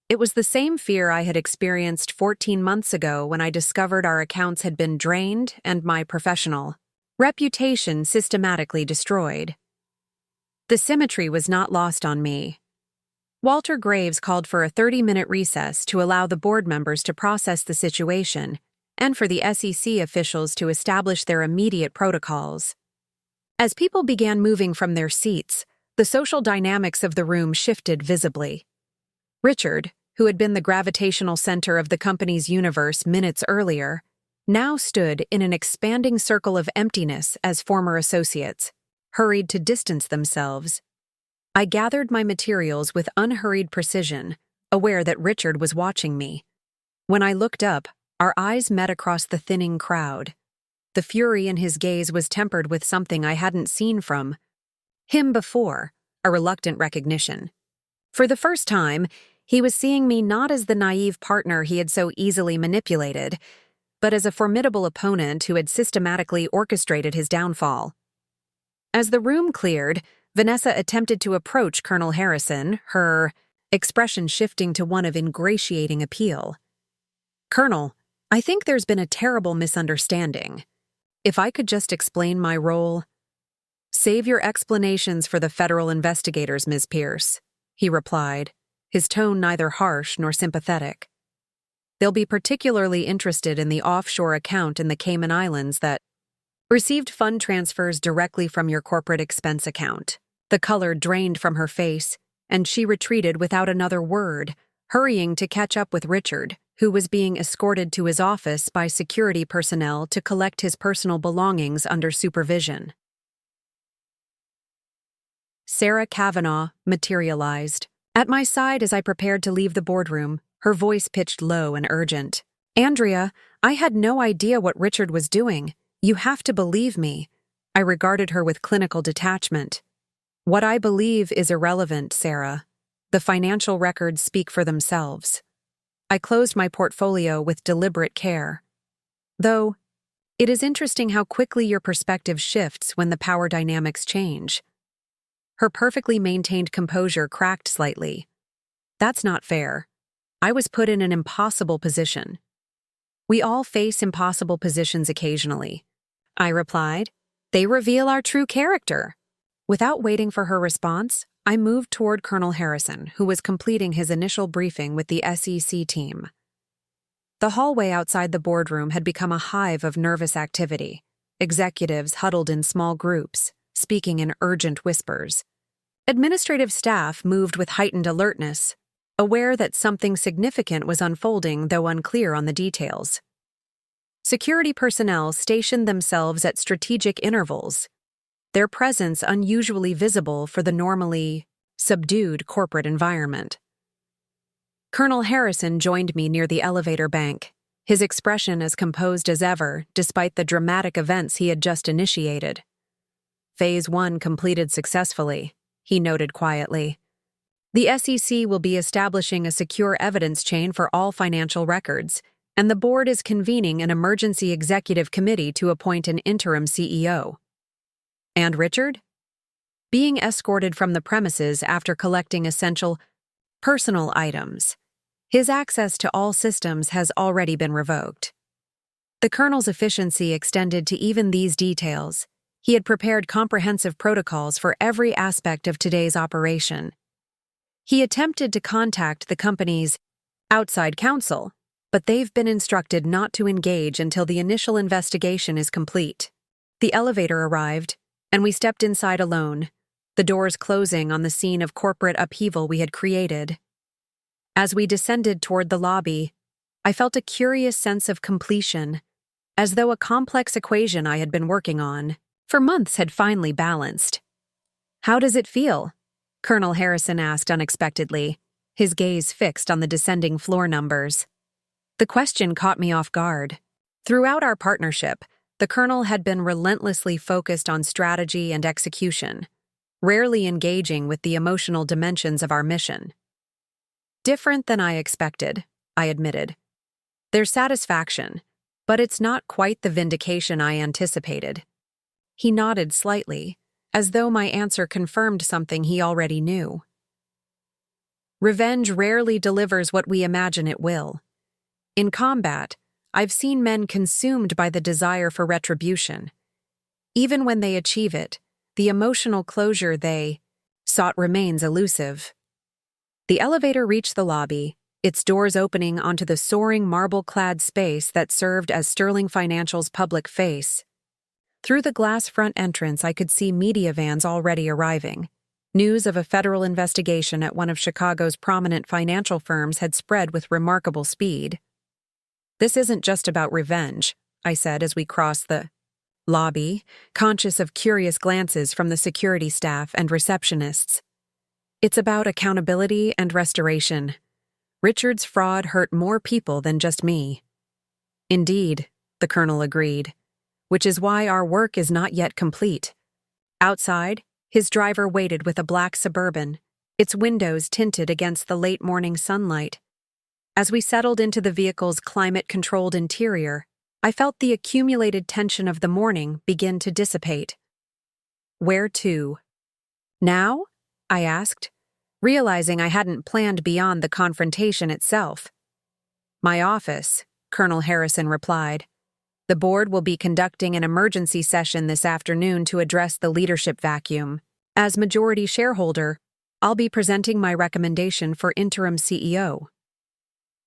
It was the same fear I had experienced 14 months ago when I discovered our accounts had been drained and my professional reputation systematically destroyed. The symmetry was not lost on me. Walter Graves called for a 30-minute recess to allow the board members to process the situation and for the SEC officials to establish their immediate protocols. As people began moving from their seats, the social dynamics of the room shifted visibly. Richard, who had been the gravitational center of the company's universe minutes earlier, now stood in an expanding circle of emptiness as former associates hurried to distance themselves. I gathered my materials with unhurried precision, aware that Richard was watching me. When I looked up, our eyes met across the thinning crowd. The fury in his gaze was tempered with something I hadn't seen from him before, a reluctant recognition. For the first time, he was seeing me not as the naive partner he had so easily manipulated, but as a formidable opponent who had systematically orchestrated his downfall. As the room cleared, Vanessa attempted to approach Colonel Harrison, her expression shifting to one of ingratiating appeal. "Colonel, I think there's been a terrible misunderstanding. If I could just explain my role— "Save your explanations for the federal investigators, Ms. Pierce," he replied, his tone neither harsh nor sympathetic. "They'll be particularly interested in the offshore account in the Cayman Islands that received fund transfers directly from your corporate expense account." The color drained from her face, and she retreated without another word, hurrying to catch up with Richard, who was being escorted to his office by security personnel to collect his personal belongings under supervision. Sarah Kavanaugh materialized at my side as I prepared to leave the boardroom, her voice pitched low and urgent. "Andrea, I had no idea what Richard was doing. You have to believe me." I regarded her with clinical detachment. "What I believe is irrelevant, Sarah. The financial records speak for themselves." I closed my portfolio with deliberate care. "Though, it is interesting how quickly your perspective shifts when the power dynamics change." Her perfectly maintained composure cracked slightly. "That's not fair. I was put in an impossible position." "We all face impossible positions occasionally," I replied. "They reveal our true character." Without waiting for her response, I moved toward Colonel Harrison, who was completing his initial briefing with the SEC team. The hallway outside the boardroom had become a hive of nervous activity. Executives huddled in small groups, speaking in urgent whispers. Administrative staff moved with heightened alertness, aware that something significant was unfolding, though unclear on the details. Security personnel stationed themselves at strategic intervals, their presence unusually visible for the normally subdued corporate environment. Colonel Harrison joined me near the elevator bank, his expression as composed as ever despite the dramatic events he had just initiated. "Phase 1 completed successfully," he noted quietly. "The SEC will be establishing a secure evidence chain for all financial records, and the board is convening an emergency executive committee to appoint an interim CEO. And Richard?" "Being escorted from the premises after collecting essential personal items. His access to all systems has already been revoked." The colonel's efficiency extended to even these details. He had prepared comprehensive protocols for every aspect of today's operation. He attempted to contact the company's outside counsel, but they've been instructed not to engage until the initial investigation is complete. The elevator arrived, and we stepped inside alone, the doors closing on the scene of corporate upheaval we had created. As we descended toward the lobby, I felt a curious sense of completion, as though a complex equation I had been working on for months had finally balanced. "How does it feel?" Colonel Harrison asked unexpectedly, his gaze fixed on the descending floor numbers. The question caught me off guard. Throughout our partnership, the colonel had been relentlessly focused on strategy and execution, rarely engaging with the emotional dimensions of our mission. "Different than I expected," I admitted. "There's satisfaction, but it's not quite the vindication I anticipated." He nodded slightly, as though my answer confirmed something he already knew. "Revenge rarely delivers what we imagine it will. In combat, I've seen men consumed by the desire for retribution. Even when they achieve it, the emotional closure they sought remains elusive." The elevator reached the lobby, its doors opening onto the soaring marble-clad space that served as Sterling Financial's public face. Through the glass front entrance, I could see media vans already arriving. News of a federal investigation at one of Chicago's prominent financial firms had spread with remarkable speed. "This isn't just about revenge," I said as we crossed the lobby, conscious of curious glances from the security staff and receptionists. "It's about accountability and restoration. Richard's fraud hurt more people than just me." "Indeed," the colonel agreed, "which is why our work is not yet complete." Outside, his driver waited with a black Suburban, its windows tinted against the late morning sunlight. As we settled into the vehicle's climate-controlled interior, I felt the accumulated tension of the morning begin to dissipate. "Where to?" "Now?" I asked, realizing I hadn't planned beyond the confrontation itself. "My office," Colonel Harrison replied. The board will be conducting an emergency session this afternoon to address the leadership vacuum. As majority shareholder, I'll be presenting my recommendation for interim CEO.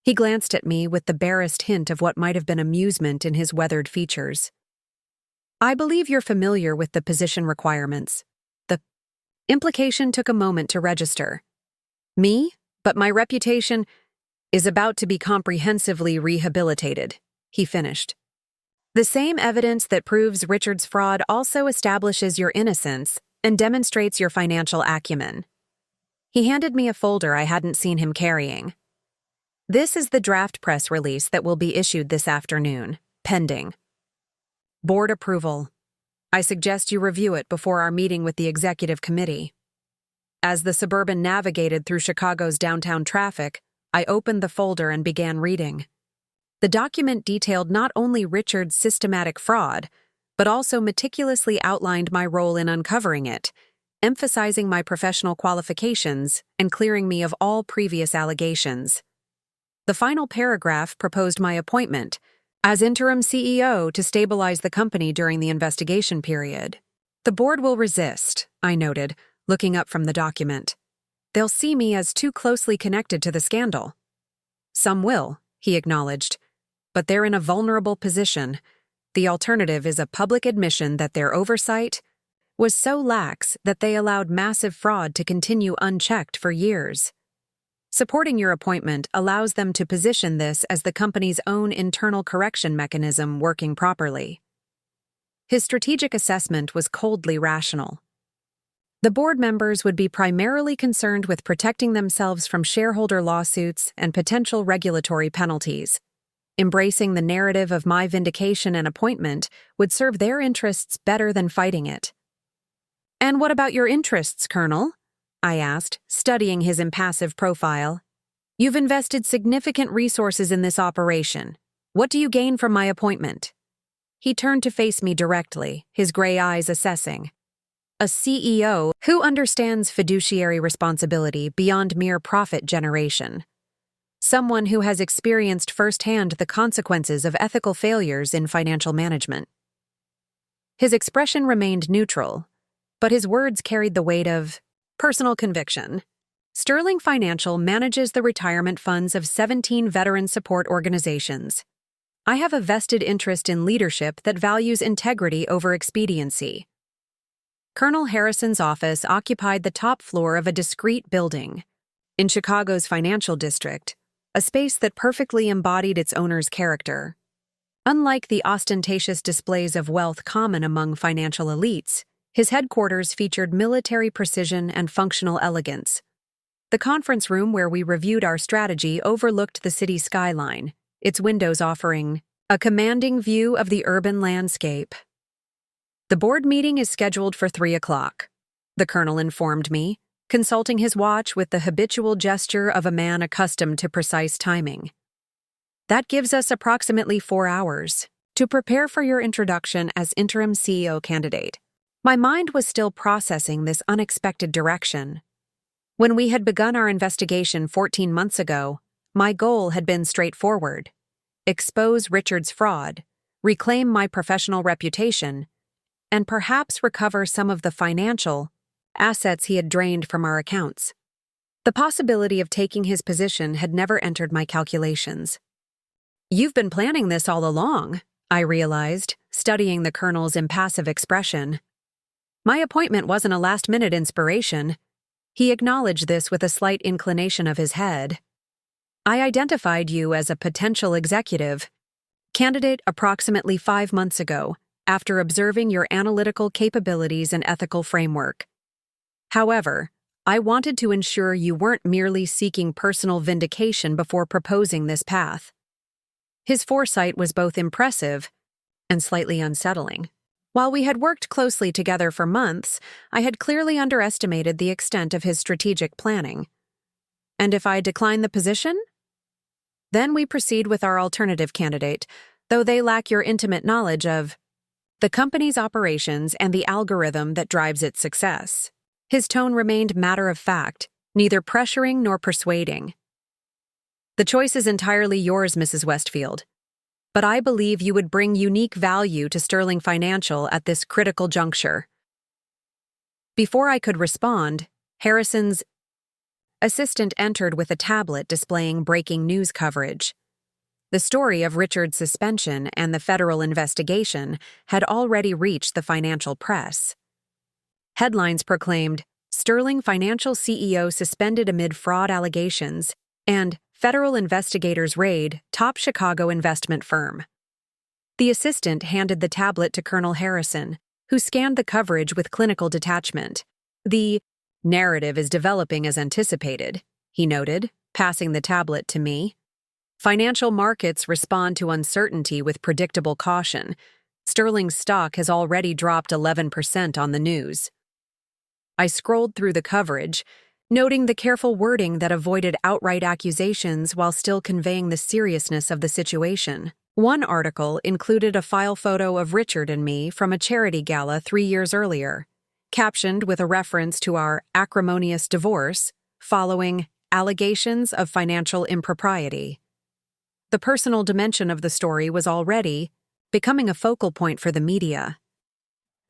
He glanced at me with the barest hint of what might have been amusement in his weathered features. I believe you're familiar with the position requirements. The implication took a moment to register. Me? But my reputation is about to be comprehensively rehabilitated, he finished. The same evidence that proves Richard's fraud also establishes your innocence and demonstrates your financial acumen. He handed me a folder I hadn't seen him carrying. This is the draft press release that will be issued this afternoon, pending board approval. I suggest you review it before our meeting with the executive committee. As the Suburban navigated through Chicago's downtown traffic, I opened the folder and began reading. The document detailed not only Richard's systematic fraud, but also meticulously outlined my role in uncovering it, emphasizing my professional qualifications and clearing me of all previous allegations. The final paragraph proposed my appointment as interim CEO to stabilize the company during the investigation period. The board will resist, I noted, looking up from the document. They'll see me as too closely connected to the scandal. Some will, he acknowledged, but they're in a vulnerable position. The alternative is a public admission that their oversight was so lax that they allowed massive fraud to continue unchecked for years. Supporting your appointment allows them to position this as the company's own internal correction mechanism working properly. His strategic assessment was coldly rational. The board members would be primarily concerned with protecting themselves from shareholder lawsuits and potential regulatory penalties. Embracing the narrative of my vindication and appointment would serve their interests better than fighting it. "And what about your interests, Colonel?" I asked, studying his impassive profile. "You've invested significant resources in this operation. What do you gain from my appointment?" He turned to face me directly, his gray eyes assessing. A CEO who understands fiduciary responsibility beyond mere profit generation. Someone who has experienced firsthand the consequences of ethical failures in financial management. His expression remained neutral, but his words carried the weight of personal conviction. Sterling Financial manages the retirement funds of 17 veteran support organizations. I have a vested interest in leadership that values integrity over expediency. Colonel Harrison's office occupied the top floor of a discreet building in Chicago's financial district, a space that perfectly embodied its owner's character. Unlike the ostentatious displays of wealth common among financial elites, his headquarters featured military precision and functional elegance. The conference room where we reviewed our strategy overlooked the city skyline, its windows offering a commanding view of the urban landscape. "The board meeting is scheduled for 3 o'clock, the colonel informed me, consulting his watch with the habitual gesture of a man accustomed to precise timing. "That gives us approximately 4 hours to prepare for your introduction as interim CEO candidate." My mind was still processing this unexpected direction. When we had begun our investigation 14 months ago, my goal had been straightforward: expose Richard's fraud, reclaim my professional reputation, and perhaps recover some of the financial assets he had drained from our accounts. The possibility of taking his position had never entered my calculations. "You've been planning this all along," I realized, studying the colonel's impassive expression. "My appointment wasn't a last-minute inspiration." He acknowledged this with a slight inclination of his head. "I identified you as a potential executive candidate approximately 5 months ago, after observing your analytical capabilities and ethical framework. However, I wanted to ensure you weren't merely seeking personal vindication before proposing this path." His foresight was both impressive and slightly unsettling. While we had worked closely together for months, I had clearly underestimated the extent of his strategic planning. "And if I decline the position?" "Then we proceed with our alternative candidate, though they lack your intimate knowledge of the company's operations and the algorithm that drives its success." His tone remained matter-of-fact, neither pressuring nor persuading. "The choice is entirely yours, Mrs. Westfield. but I believe you would bring unique value to Sterling Financial at this critical juncture." Before I could respond, Harrison's assistant entered with a tablet displaying breaking news coverage. The story of Richard's suspension and the federal investigation had already reached the financial press. Headlines proclaimed, "Sterling Financial CEO suspended amid fraud allegations," and "Federal investigators raid top Chicago investment firm." The assistant handed the tablet to Colonel Harrison, who scanned the coverage with clinical detachment. "The narrative is developing as anticipated," he noted, passing the tablet to me. "Financial markets respond to uncertainty with predictable caution. Sterling's stock has already dropped 11% on the news." I scrolled through the coverage, noting the careful wording that avoided outright accusations while still conveying the seriousness of the situation. One article included a file photo of Richard and me from a charity gala 3 years earlier, captioned with a reference to our acrimonious divorce following allegations of financial impropriety. The personal dimension of the story was already becoming a focal point for the media.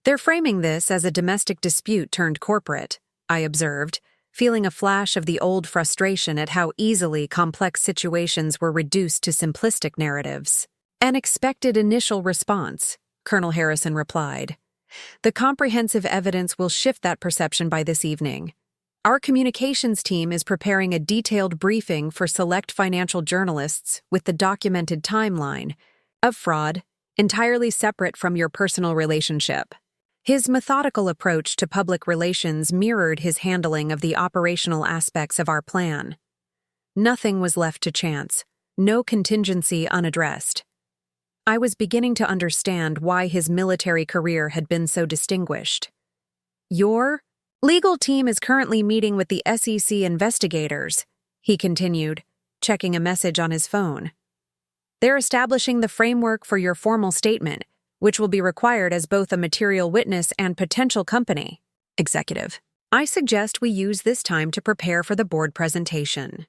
"They're framing this as a domestic dispute turned corporate," I observed, feeling a flash of the old frustration at how easily complex situations were reduced to simplistic narratives. "An expected initial response," Colonel Harrison replied. "The comprehensive evidence will shift that perception by this evening. Our communications team is preparing a detailed briefing for select financial journalists with the documented timeline of fraud, entirely separate from your personal relationship." His methodical approach to public relations mirrored his handling of the operational aspects of our plan. Nothing was left to chance, no contingency unaddressed. I was beginning to understand why his military career had been so distinguished. "Your legal team is currently meeting with the SEC investigators," he continued, checking a message on his phone. "They're establishing the framework for your formal statement, which will be required as both a material witness and potential company executive. I suggest we use this time to prepare for the board presentation."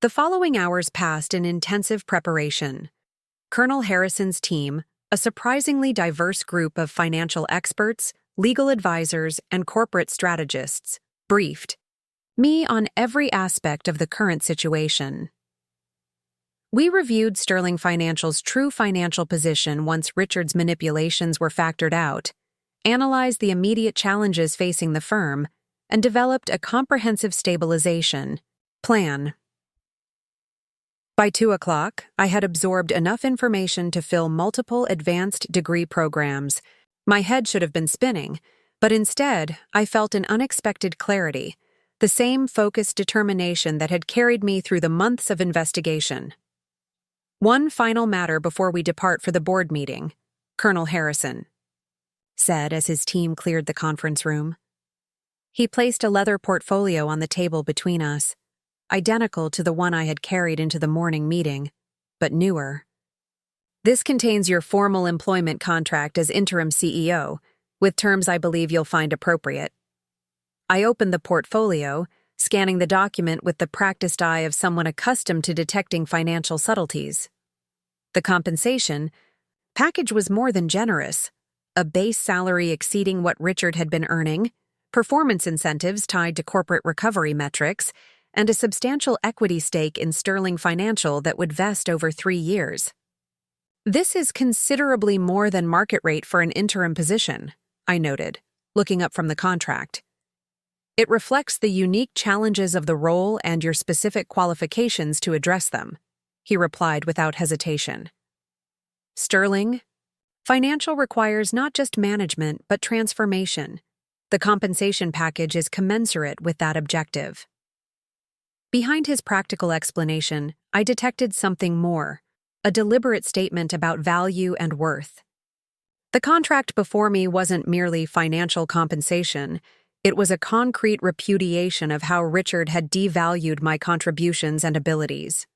The following hours passed in intensive preparation. Colonel Harrison's team, a surprisingly diverse group of financial experts, legal advisors, and corporate strategists, briefed me on every aspect of the current situation. We reviewed Sterling Financial's true financial position once Richard's manipulations were factored out, analyzed the immediate challenges facing the firm, and developed a comprehensive stabilization plan. By 2 o'clock, I had absorbed enough information to fill multiple advanced degree programs. My head should have been spinning, but instead, I felt an unexpected clarity, the same focused determination that had carried me through the months of investigation. "One final matter before we depart for the board meeting," Colonel Harrison said as his team cleared the conference room. He placed a leather portfolio on the table between us, identical to the one I had carried into the morning meeting, but newer. "This contains your formal employment contract as interim CEO, with terms I believe you'll find appropriate." I opened the portfolio, scanning the document with the practiced eye of someone accustomed to detecting financial subtleties. The compensation package was more than generous, a base salary exceeding what Richard had been earning, performance incentives tied to corporate recovery metrics, and a substantial equity stake in Sterling Financial that would vest over 3 years. "This is considerably more than market rate for an interim position," I noted, looking up from the contract. "It reflects the unique challenges of the role and your specific qualifications to address them," he replied without hesitation. "Sterling Financial requires not just management but transformation. The compensation package is commensurate with that objective." Behind his practical explanation, I detected something more, a deliberate statement about value and worth. The contract before me wasn't merely financial compensation. It was a concrete repudiation of how Richard had devalued my contributions and abilities.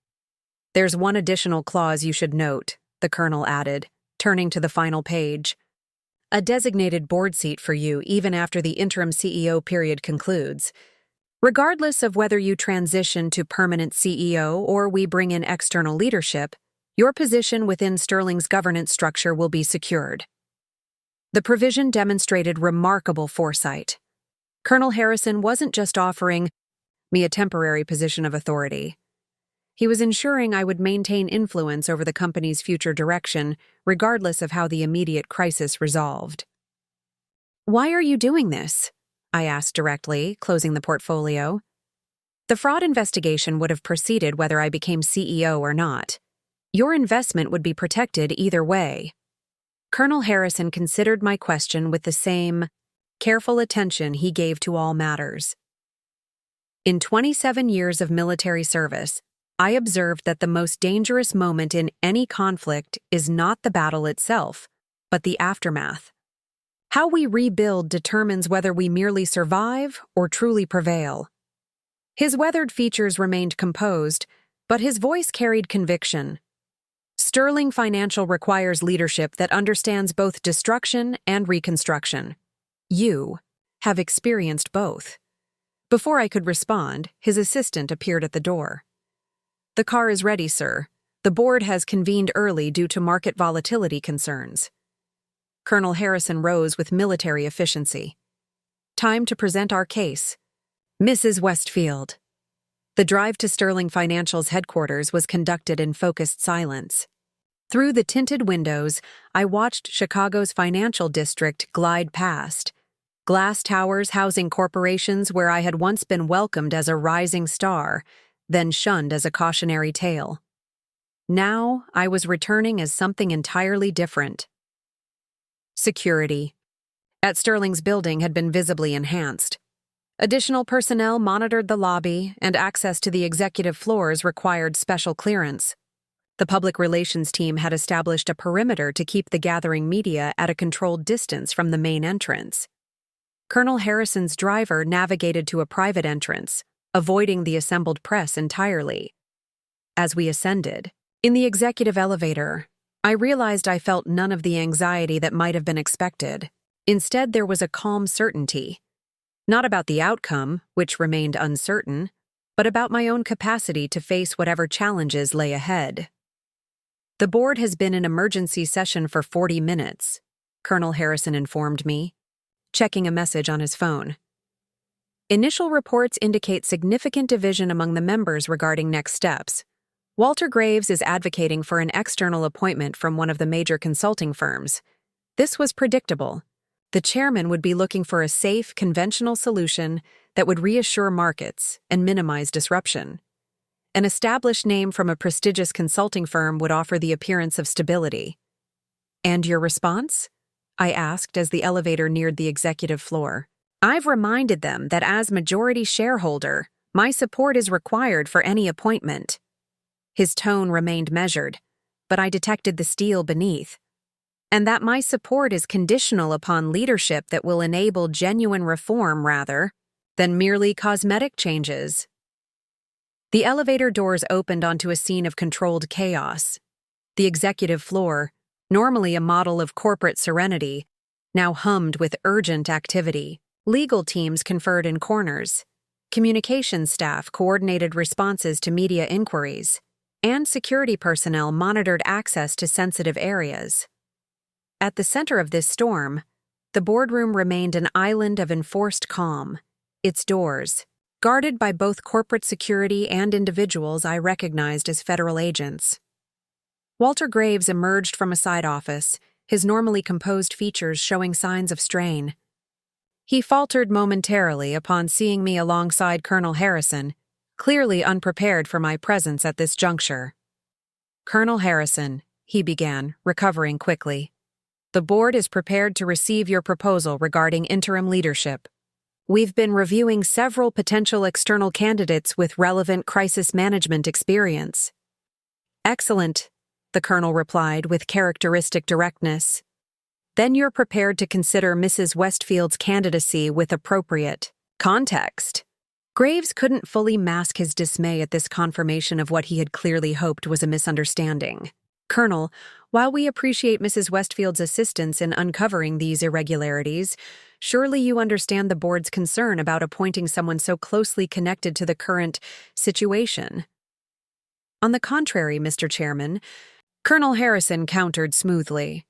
"There's one additional clause you should note," the colonel added, turning to the final page. "A designated board seat for you even after the interim CEO period concludes. Regardless of whether you transition to permanent CEO or we bring in external leadership, Your position within Sterling's governance structure will be secured. The provision demonstrated remarkable foresight. Colonel Harrison wasn't just offering me a temporary position of authority. He was ensuring I would maintain influence over the company's future direction, regardless of how the immediate crisis resolved. "Why are you doing this?" I asked directly, closing the portfolio. "The fraud investigation would have proceeded whether I became CEO or not. Your investment would be protected either way." Colonel Harrison considered my question with the same careful attention he gave to all matters. In 27 years of military service, I observed that the most dangerous moment in any conflict is not the battle itself, but the aftermath. How we rebuild determines whether we merely survive or truly prevail. His weathered features remained composed, but his voice carried conviction. Sterling Financial requires leadership that understands both destruction and reconstruction. You have experienced both. Before I could respond, his assistant appeared at the door. "The car is ready, sir. The board has convened early due to market volatility concerns." Colonel Harrison rose with military efficiency. "Time to present our case. Mrs. Westfield." The drive to Sterling Financial's headquarters was conducted in focused silence. Through the tinted windows, I watched Chicago's financial district glide past. Glass towers housing corporations where I had once been welcomed as a rising star, then shunned as a cautionary tale. Now I was returning as something entirely different. Security at Sterling's building had been visibly enhanced. Additional personnel monitored the lobby, and access to the executive floors required special clearance. The public relations team had established a perimeter to keep the gathering media at a controlled distance from the main entrance. Colonel Harrison's driver navigated to a private entrance, avoiding the assembled press entirely. As we ascended, in the executive elevator, I realized I felt none of the anxiety that might have been expected. Instead, there was a calm certainty. Not about the outcome, which remained uncertain, but about my own capacity to face whatever challenges lay ahead. "The board has been in emergency session for 40 minutes, Colonel Harrison informed me, checking a message on his phone. "Initial reports indicate significant division among the members regarding next steps. Walter Graves is advocating for an external appointment from one of the major consulting firms. This was predictable. The chairman would be looking for a safe, conventional solution that would reassure markets and minimize disruption. An established name from a prestigious consulting firm would offer the appearance of stability." "And your response?" I asked as the elevator neared the executive floor. "I've reminded them that as majority shareholder, my support is required for any appointment." His tone remained measured, but I detected the steel beneath. "And that my support is conditional upon leadership that will enable genuine reform rather than merely cosmetic changes." The elevator doors opened onto a scene of controlled chaos. The executive floor, normally a model of corporate serenity, now hummed with urgent activity. Legal teams conferred in corners. Communications staff coordinated responses to media inquiries, and security personnel monitored access to sensitive areas. At the center of this storm, the boardroom remained an island of enforced calm, its doors, guarded by both corporate security and individuals I recognized as federal agents. Walter Graves emerged from a side office, his normally composed features showing signs of strain. He faltered momentarily upon seeing me alongside Colonel Harrison, clearly unprepared for my presence at this juncture. "Colonel Harrison," he began, recovering quickly, "the board is prepared to receive your proposal regarding interim leadership. We've been reviewing several potential external candidates with relevant crisis management experience." "Excellent," the colonel replied with characteristic directness. "Then you're prepared to consider Mrs. Westfield's candidacy with appropriate context." Graves couldn't fully mask his dismay at this confirmation of what he had clearly hoped was a misunderstanding. "Colonel, while we appreciate Mrs. Westfield's assistance in uncovering these irregularities, surely you understand the board's concern about appointing someone so closely connected to the current situation." "On the contrary, Mr. Chairman, Colonel Harrison countered smoothly.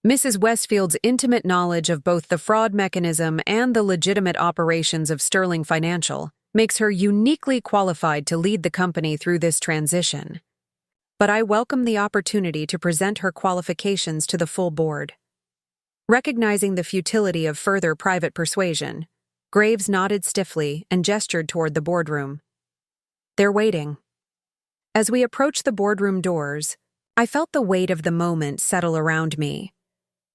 Mrs. Westfield's intimate knowledge of both the fraud mechanism and the legitimate operations of Sterling Financial makes her uniquely qualified to lead the company through this transition. But I welcome the opportunity to present her qualifications to the full board. Recognizing the futility of further private persuasion, Graves nodded stiffly and gestured toward the boardroom. They're waiting. As we approached the boardroom doors, I felt the weight of the moment settle around me.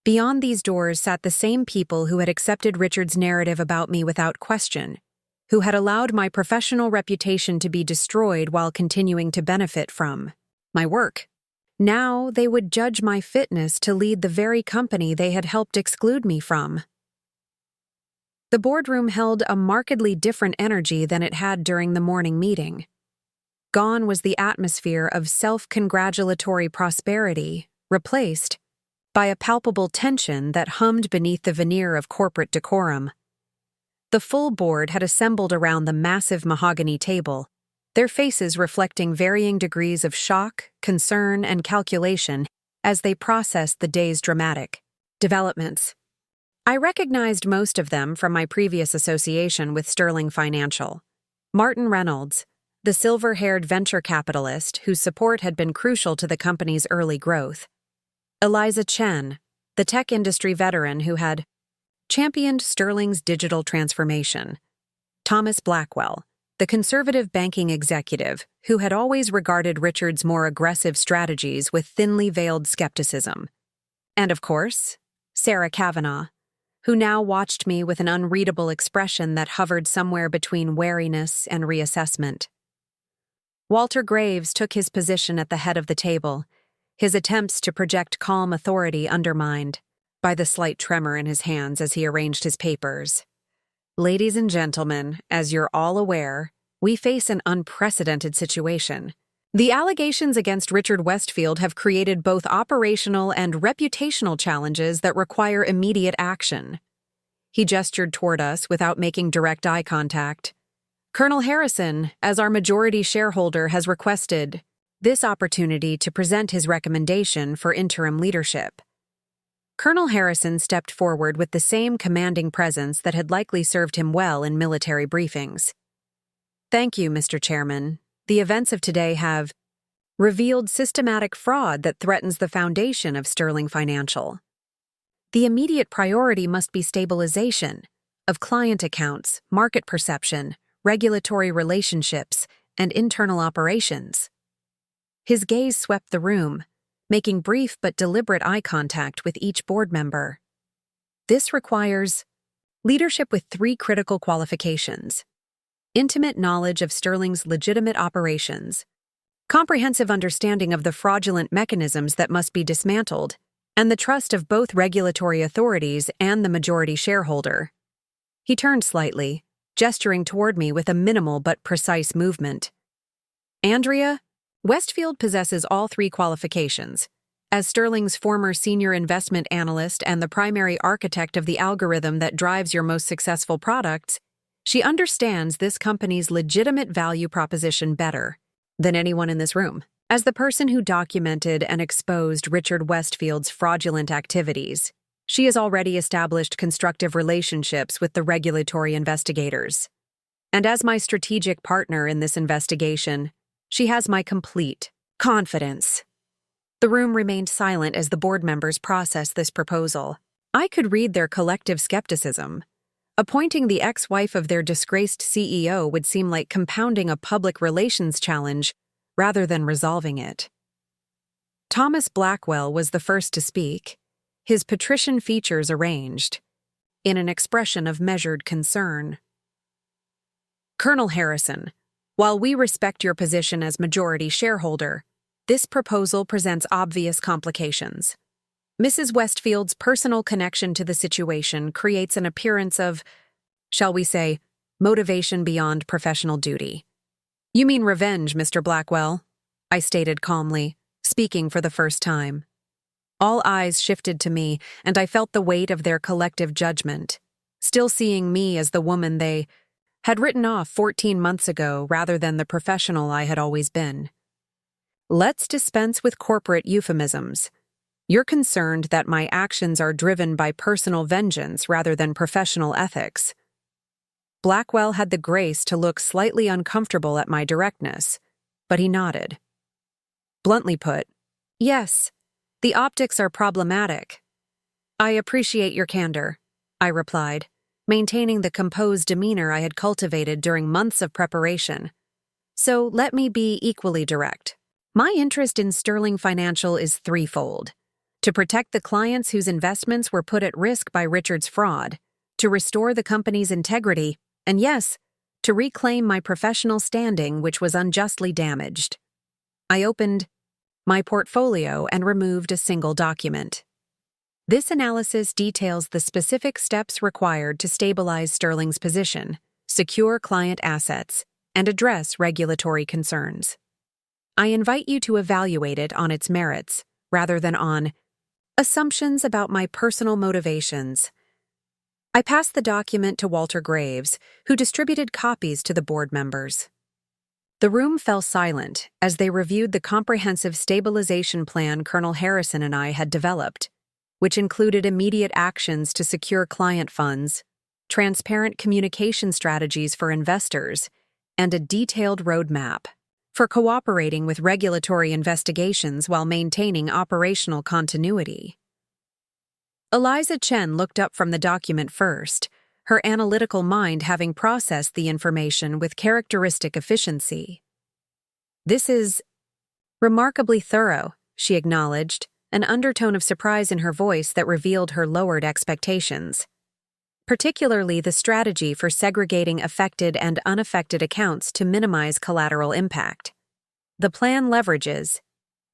Beyond these doors sat the same people who had accepted Richard's narrative about me without question, who had allowed my professional reputation to be destroyed while continuing to benefit from my work. Now they would judge my fitness to lead the very company they had helped exclude me from. The boardroom held a markedly different energy than it had during the morning meeting. Gone was the atmosphere of self-congratulatory prosperity, replaced by a palpable tension that hummed beneath the veneer of corporate decorum. The full board had assembled around the massive mahogany table, their faces reflecting varying degrees of shock, concern, and calculation as they processed the day's dramatic developments. I recognized most of them from my previous association with Sterling Financial. Martin Reynolds, the silver-haired venture capitalist whose support had been crucial to the company's early growth. Eliza Chen, the tech industry veteran who had championed Sterling's digital transformation. Thomas Blackwell, the conservative banking executive who had always regarded Richard's more aggressive strategies with thinly veiled skepticism. And of course, Sarah Kavanaugh, who now watched me with an unreadable expression that hovered somewhere between wariness and reassessment. Walter Graves took his position at the head of the table, his attempts to project calm authority undermined by the slight tremor in his hands as he arranged his papers. Ladies and gentlemen, as you're all aware, we face an unprecedented situation. The allegations against Richard Westfield have created both operational and reputational challenges that require immediate action. He gestured toward us without making direct eye contact. Colonel Harrison, as our majority shareholder, has requested this opportunity to present his recommendation for interim leadership. Colonel Harrison stepped forward with the same commanding presence that had likely served him well in military briefings. Thank you, Mr. Chairman. The events of today have revealed systematic fraud that threatens the foundation of Sterling Financial. The immediate priority must be stabilization of client accounts, market perception, regulatory relationships, and internal operations. His gaze swept the room, making brief but deliberate eye contact with each board member. This requires leadership with three critical qualifications: intimate knowledge of Sterling's legitimate operations, comprehensive understanding of the fraudulent mechanisms that must be dismantled, and the trust of both regulatory authorities and the majority shareholder. He turned slightly, gesturing toward me with a minimal but precise movement. Andrea, Westfield possesses all three qualifications. As Sterling's former senior investment analyst and the primary architect of the algorithm that drives your most successful products, she understands this company's legitimate value proposition better than anyone in this room. As the person who documented and exposed Richard Westfield's fraudulent activities, she has already established constructive relationships with the regulatory investigators. And as my strategic partner in this investigation, she has my complete confidence. The room remained silent as the board members processed this proposal. I could read their collective skepticism. Appointing the ex-wife of their disgraced CEO would seem like compounding a public relations challenge rather than resolving it. Thomas Blackwell was the first to speak, his patrician features arranged in an expression of measured concern. Colonel Harrison, while we respect your position as majority shareholder, this proposal presents obvious complications. Mrs. Westfield's personal connection to the situation creates an appearance of, shall we say, motivation beyond professional duty. You mean revenge, Mr. Blackwell, I stated calmly, speaking for the first time. All eyes shifted to me, and I felt the weight of their collective judgment, still seeing me as the woman they had written off 14 months ago rather than the professional I had always been. Let's dispense with corporate euphemisms. You're concerned that my actions are driven by personal vengeance rather than professional ethics. Blackwell had the grace to look slightly uncomfortable at my directness, but he nodded. Bluntly put, yes, the optics are problematic. I appreciate your candor, I replied, maintaining the composed demeanor I had cultivated during months of preparation. So let me be equally direct. My interest in Sterling Financial is threefold: to protect the clients whose investments were put at risk by Richard's fraud, to restore the company's integrity, and yes, to reclaim my professional standing, which was unjustly damaged. I opened my portfolio and removed a single document. This analysis details the specific steps required to stabilize Sterling's position, secure client assets, and address regulatory concerns. I invite you to evaluate it on its merits, rather than on assumptions about my personal motivations. I passed the document to Walter Graves, who distributed copies to the board members. The room fell silent as they reviewed the comprehensive stabilization plan Colonel Harrison and I had developed, which included immediate actions to secure client funds, transparent communication strategies for investors, and a detailed roadmap for cooperating with regulatory investigations while maintaining operational continuity. Eliza Chen looked up from the document first, her analytical mind having processed the information with characteristic efficiency. This is remarkably thorough, she acknowledged, an undertone of surprise in her voice that revealed her lowered expectations. Particularly the strategy for segregating affected and unaffected accounts to minimize collateral impact. The plan leverages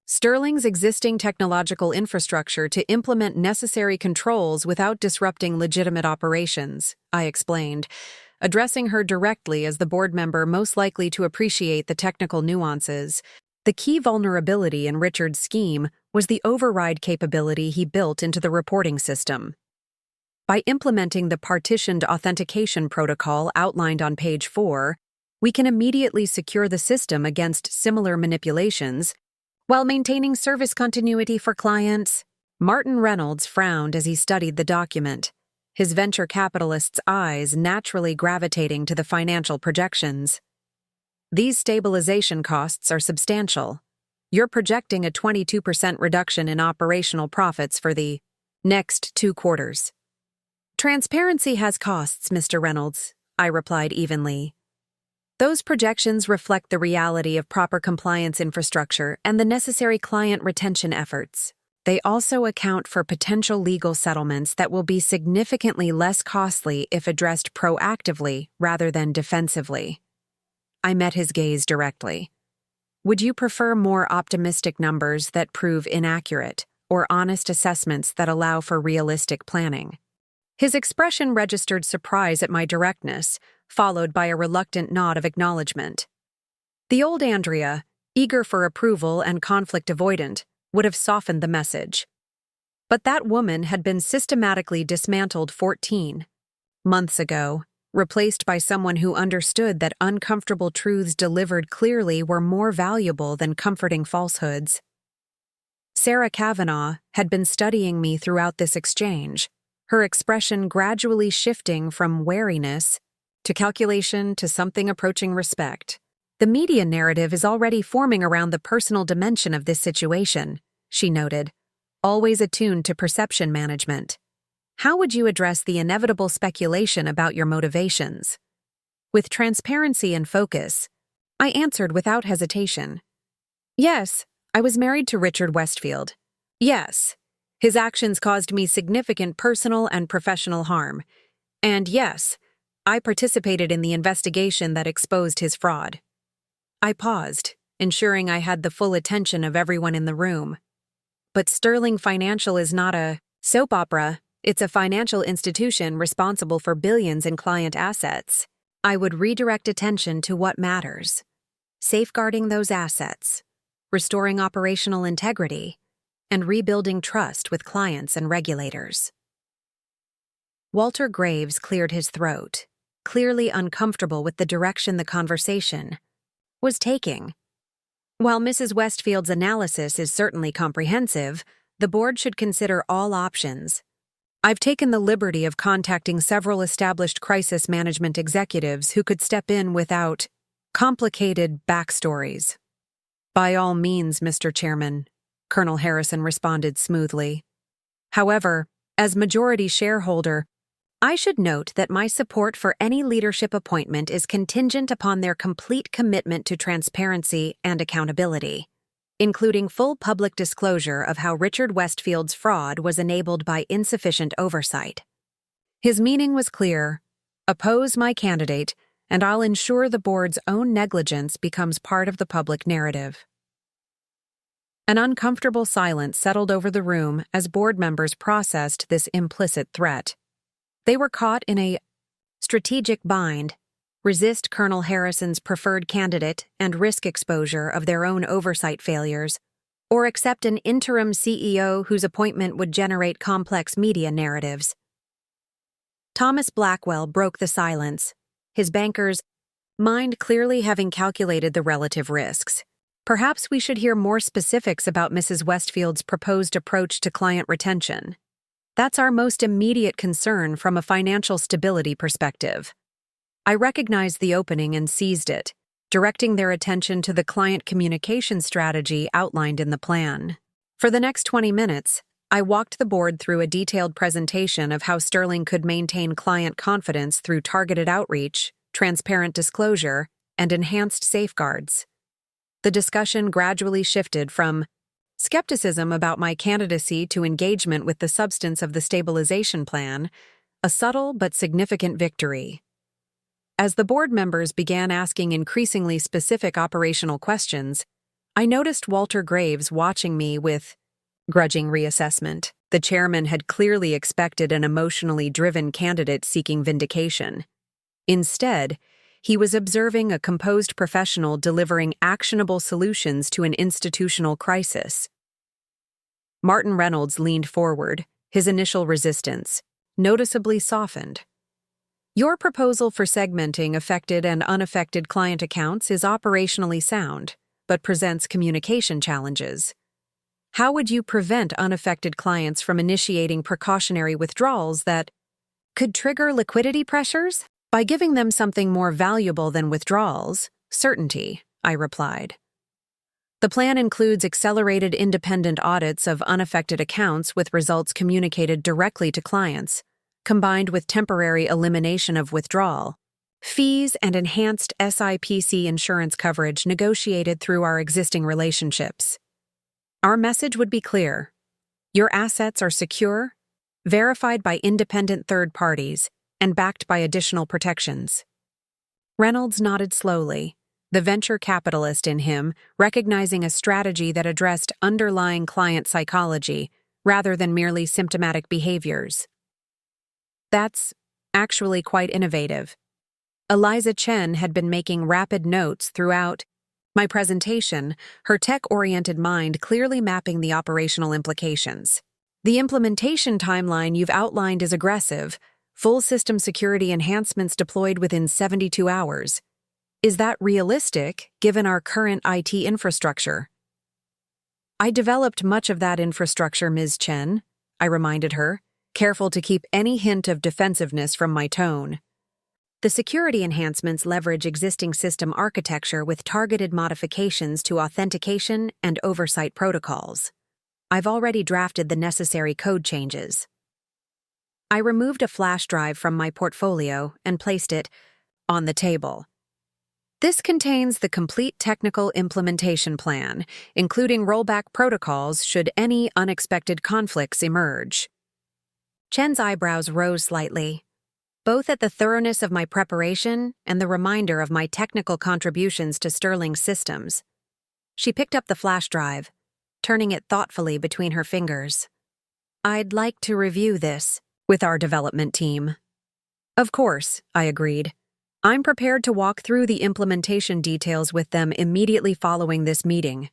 Sterling's existing technological infrastructure to implement necessary controls without disrupting legitimate operations, I explained, addressing her directly as the board member most likely to appreciate the technical nuances. The key vulnerability in Richard's scheme was the override capability he built into the reporting system. By implementing the partitioned authentication protocol outlined on page 4, we can immediately secure the system against similar manipulations while maintaining service continuity for clients. Martin Reynolds frowned as he studied the document, his venture capitalist's eyes naturally gravitating to the financial projections. These stabilization costs are substantial. You're projecting a 22% reduction in operational profits for the next 2 quarters. Transparency has costs, Mr. Reynolds, I replied evenly. Those projections reflect the reality of proper compliance infrastructure and the necessary client retention efforts. They also account for potential legal settlements that will be significantly less costly if addressed proactively rather than defensively. I met his gaze directly. Would you prefer more optimistic numbers that prove inaccurate, or honest assessments that allow for realistic planning? His expression registered surprise at my directness, followed by a reluctant nod of acknowledgement. The old Andrea, eager for approval and conflict avoidant, would have softened the message. But that woman had been systematically dismantled 14 months ago, replaced by someone who understood that uncomfortable truths delivered clearly were more valuable than comforting falsehoods. Sarah Kavanaugh had been studying me throughout this exchange, her expression gradually shifting from wariness to calculation to something approaching respect. The media narrative is already forming around the personal dimension of this situation, she noted, always attuned to perception management. How would you address the inevitable speculation about your motivations? With transparency and focus, I answered without hesitation. Yes, I was married to Richard Westfield. Yes, his actions caused me significant personal and professional harm. And yes, I participated in the investigation that exposed his fraud. I paused, ensuring I had the full attention of everyone in the room. But Sterling Financial is not a soap opera. It's a financial institution responsible for billions in client assets. I would redirect attention to what matters: safeguarding those assets, restoring operational integrity, and rebuilding trust with clients and regulators. Walter Graves cleared his throat, clearly uncomfortable with the direction the conversation was taking. While Mrs. Westfield's analysis is certainly comprehensive, the board should consider all options. I've taken the liberty of contacting several established crisis management executives who could step in without complicated backstories. By all means, Mr. Chairman, Colonel Harrison responded smoothly. However, as majority shareholder, I should note that my support for any leadership appointment is contingent upon their complete commitment to transparency and accountability, including full public disclosure of how Richard Westfield's fraud was enabled by insufficient oversight. His meaning was clear: oppose my candidate, and I'll ensure the board's own negligence becomes part of the public narrative. An uncomfortable silence settled over the room as board members processed this implicit threat. They were caught in a strategic bind: resist Colonel Harrison's preferred candidate and risk exposure of their own oversight failures, or accept an interim CEO whose appointment would generate complex media narratives. Thomas Blackwell broke the silence, his banker's mind clearly having calculated the relative risks. Perhaps we should hear more specifics about Mrs. Westfield's proposed approach to client retention. That's our most immediate concern from a financial stability perspective. I recognized the opening and seized it, directing their attention to the client communication strategy outlined in the plan. For the next 20 minutes, I walked the board through a detailed presentation of how Sterling could maintain client confidence through targeted outreach, transparent disclosure, and enhanced safeguards. The discussion gradually shifted from skepticism about my candidacy to engagement with the substance of the stabilization plan, a subtle but significant victory. As the board members began asking increasingly specific operational questions, I noticed Walter Graves watching me with grudging reassessment. The chairman had clearly expected an emotionally driven candidate seeking vindication. Instead, he was observing a composed professional delivering actionable solutions to an institutional crisis. Martin Reynolds leaned forward, his initial resistance noticeably softened. Your proposal for segmenting affected and unaffected client accounts is operationally sound, but presents communication challenges. How would you prevent unaffected clients from initiating precautionary withdrawals that could trigger liquidity pressures? By giving them something more valuable than withdrawals, certainty, I replied. The plan includes accelerated independent audits of unaffected accounts with results communicated directly to clients, combined with temporary elimination of withdrawal, fees, and enhanced SIPC insurance coverage negotiated through our existing relationships. Our message would be clear: your assets are secure, verified by independent third parties, and backed by additional protections. Reynolds nodded slowly, the venture capitalist in him recognizing a strategy that addressed underlying client psychology rather than merely symptomatic behaviors. That's actually quite innovative. Eliza Chen had been making rapid notes throughout my presentation, her tech-oriented mind clearly mapping the operational implications. The implementation timeline you've outlined is aggressive: full system security enhancements deployed within 72 hours. Is that realistic, given our current IT infrastructure? I developed much of that infrastructure, Ms. Chen, I reminded her, careful to keep any hint of defensiveness from my tone. The security enhancements leverage existing system architecture with targeted modifications to authentication and oversight protocols. I've already drafted the necessary code changes. I removed a flash drive from my portfolio and placed it on the table. This contains the complete technical implementation plan, including rollback protocols should any unexpected conflicts emerge. Chen's eyebrows rose slightly, both at the thoroughness of my preparation and the reminder of my technical contributions to Sterling's systems. She picked up the flash drive, turning it thoughtfully between her fingers. I'd like to review this with our development team. Of course, I agreed. I'm prepared to walk through the implementation details with them immediately following this meeting.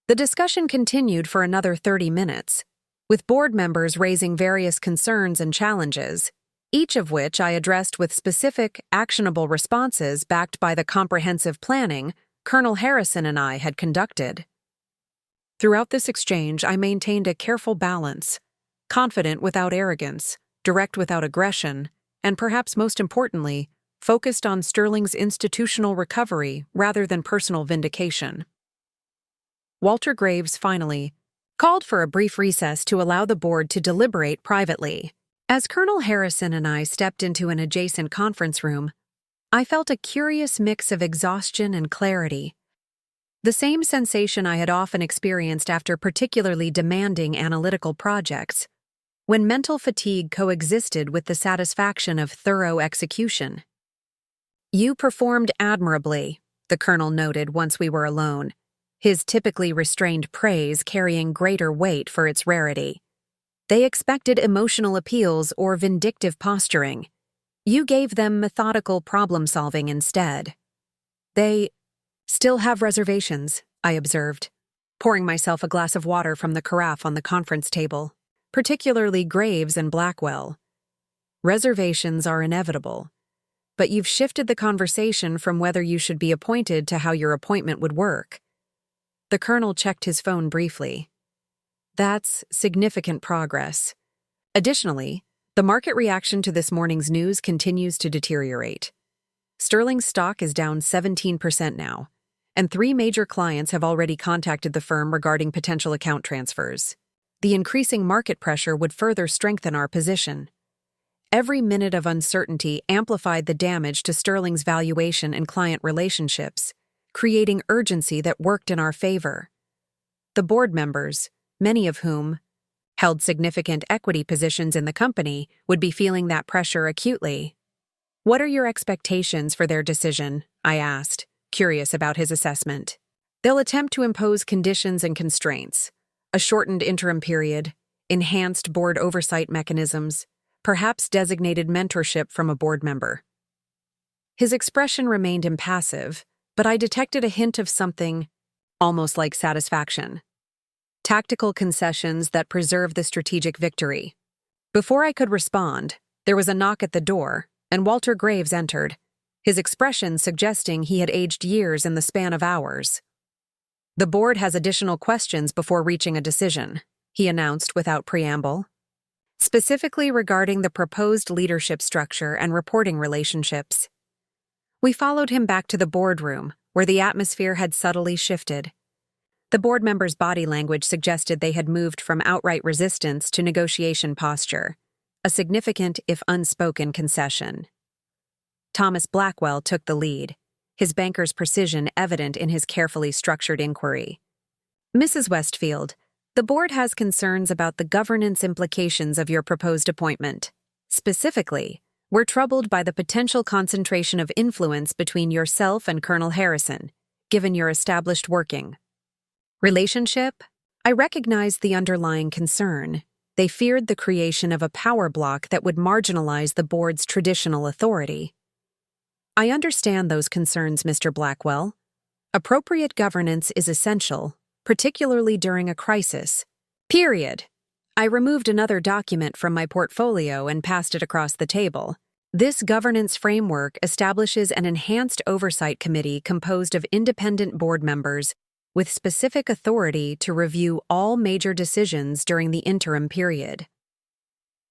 The discussion continued for another 30 minutes, with board members raising various concerns and challenges, each of which I addressed with specific, actionable responses backed by the comprehensive planning Colonel Harrison and I had conducted. Throughout this exchange, I maintained a careful balance, confident without arrogance, direct without aggression, and perhaps most importantly, focused on Sterling's institutional recovery rather than personal vindication. Walter Graves finally called for a brief recess to allow the board to deliberate privately. As Colonel Harrison and I stepped into an adjacent conference room, I felt a curious mix of exhaustion and clarity. The same sensation I had often experienced after particularly demanding analytical projects, when mental fatigue coexisted with the satisfaction of thorough execution. "You performed admirably," the colonel noted once we were alone, his typically restrained praise carrying greater weight for its rarity. "They expected emotional appeals or vindictive posturing. You gave them methodical problem-solving instead." "They still have reservations," I observed, pouring myself a glass of water from the carafe on the conference table, "particularly Graves and Blackwell. Reservations are inevitable, but you've shifted the conversation from whether you should be appointed to how your appointment would work." The colonel checked his phone briefly. "That's significant progress. Additionally, the market reaction to this morning's news continues to deteriorate. Sterling's stock is down 17% now, and 3 major clients have already contacted the firm regarding potential account transfers. The increasing market pressure would further strengthen our position. Every minute of uncertainty amplified the damage to Sterling's valuation and client relationships, creating urgency that worked in our favor. The board members, many of whom held significant equity positions in the company, would be feeling that pressure acutely." "What are your expectations for their decision?" I asked, curious about his assessment. "They'll attempt to impose conditions and constraints, a shortened interim period, enhanced board oversight mechanisms, perhaps designated mentorship from a board member." His expression remained impassive, but I detected a hint of something almost like satisfaction. "Tactical concessions that preserve the strategic victory." Before I could respond, there was a knock at the door, and Walter Graves entered, his expression suggesting he had aged years in the span of hours. "The board has additional questions before reaching a decision," he announced without preamble, "specifically regarding the proposed leadership structure and reporting relationships." We followed him back to the boardroom, where the atmosphere had subtly shifted. The board members' body language suggested they had moved from outright resistance to negotiation posture, a significant if unspoken concession. Thomas Blackwell took the lead, his banker's precision evident in his carefully structured inquiry. "Mrs. Westfield, the board has concerns about the governance implications of your proposed appointment. Specifically, we're troubled by the potential concentration of influence between yourself and Colonel Harrison, given your established working relationship." I recognized the underlying concern. They feared the creation of a power block that would marginalize the board's traditional authority. "I understand those concerns, Mr. Blackwell. Appropriate governance is essential, particularly during a crisis. Period." I removed another document from my portfolio and passed it across the table. "This governance framework establishes an enhanced oversight committee composed of independent board members with specific authority to review all major decisions during the interim period."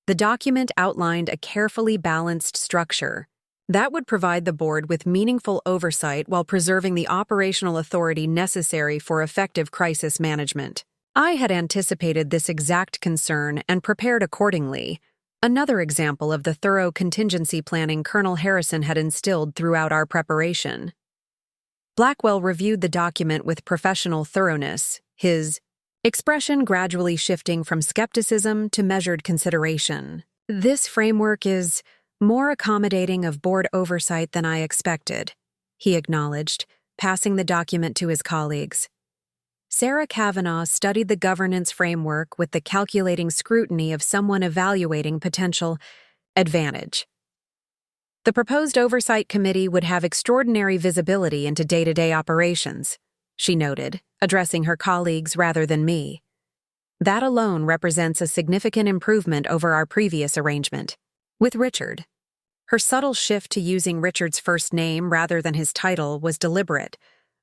The document outlined a carefully balanced structure that would provide the board with meaningful oversight while preserving the operational authority necessary for effective crisis management. I had anticipated this exact concern and prepared accordingly, another example of the thorough contingency planning Colonel Harrison had instilled throughout our preparation. Blackwell reviewed the document with professional thoroughness, his expression gradually shifting from skepticism to measured consideration. "This framework is more accommodating of board oversight than I expected," he acknowledged, passing the document to his colleagues. Sarah Kavanaugh studied the governance framework with the calculating scrutiny of someone evaluating potential advantage. "The proposed oversight committee would have extraordinary visibility into day-to-day operations," she noted, addressing her colleagues rather than me. "That alone represents a significant improvement over our previous arrangement with Richard." Her subtle shift to using Richard's first name rather than his title was deliberate,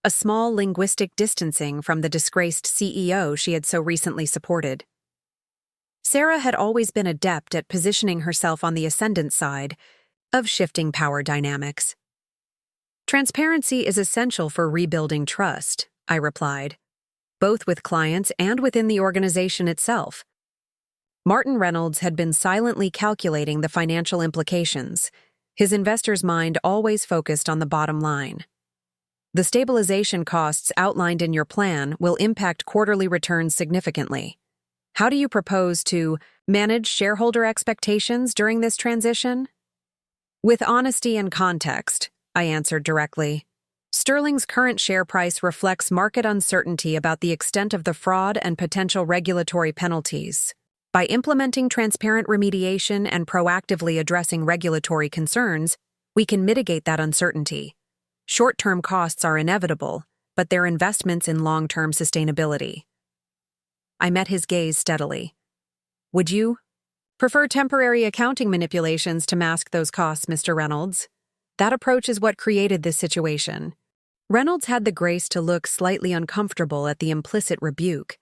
a small linguistic distancing from the disgraced CEO she had so recently supported. Sarah had always been adept at positioning herself on the ascendant side of shifting power dynamics. Transparency is essential for rebuilding trust, I replied, both with clients and within the organization itself. Martin Reynolds had been silently calculating the financial implications, his investor's mind always focused on the bottom line. The stabilization costs outlined in your plan will impact quarterly returns significantly. How do you propose to manage shareholder expectations during this transition? With honesty and context, I answered directly. Sterling's current share price reflects market uncertainty about the extent of the fraud and potential regulatory penalties. By implementing transparent remediation and proactively addressing regulatory concerns, we can mitigate that uncertainty. Short-term costs are inevitable, but they're investments in long-term sustainability. I met his gaze steadily. Would you prefer temporary accounting manipulations to mask those costs, Mr. Reynolds? That approach is what created this situation. Reynolds had the grace to look slightly uncomfortable at the implicit rebuke.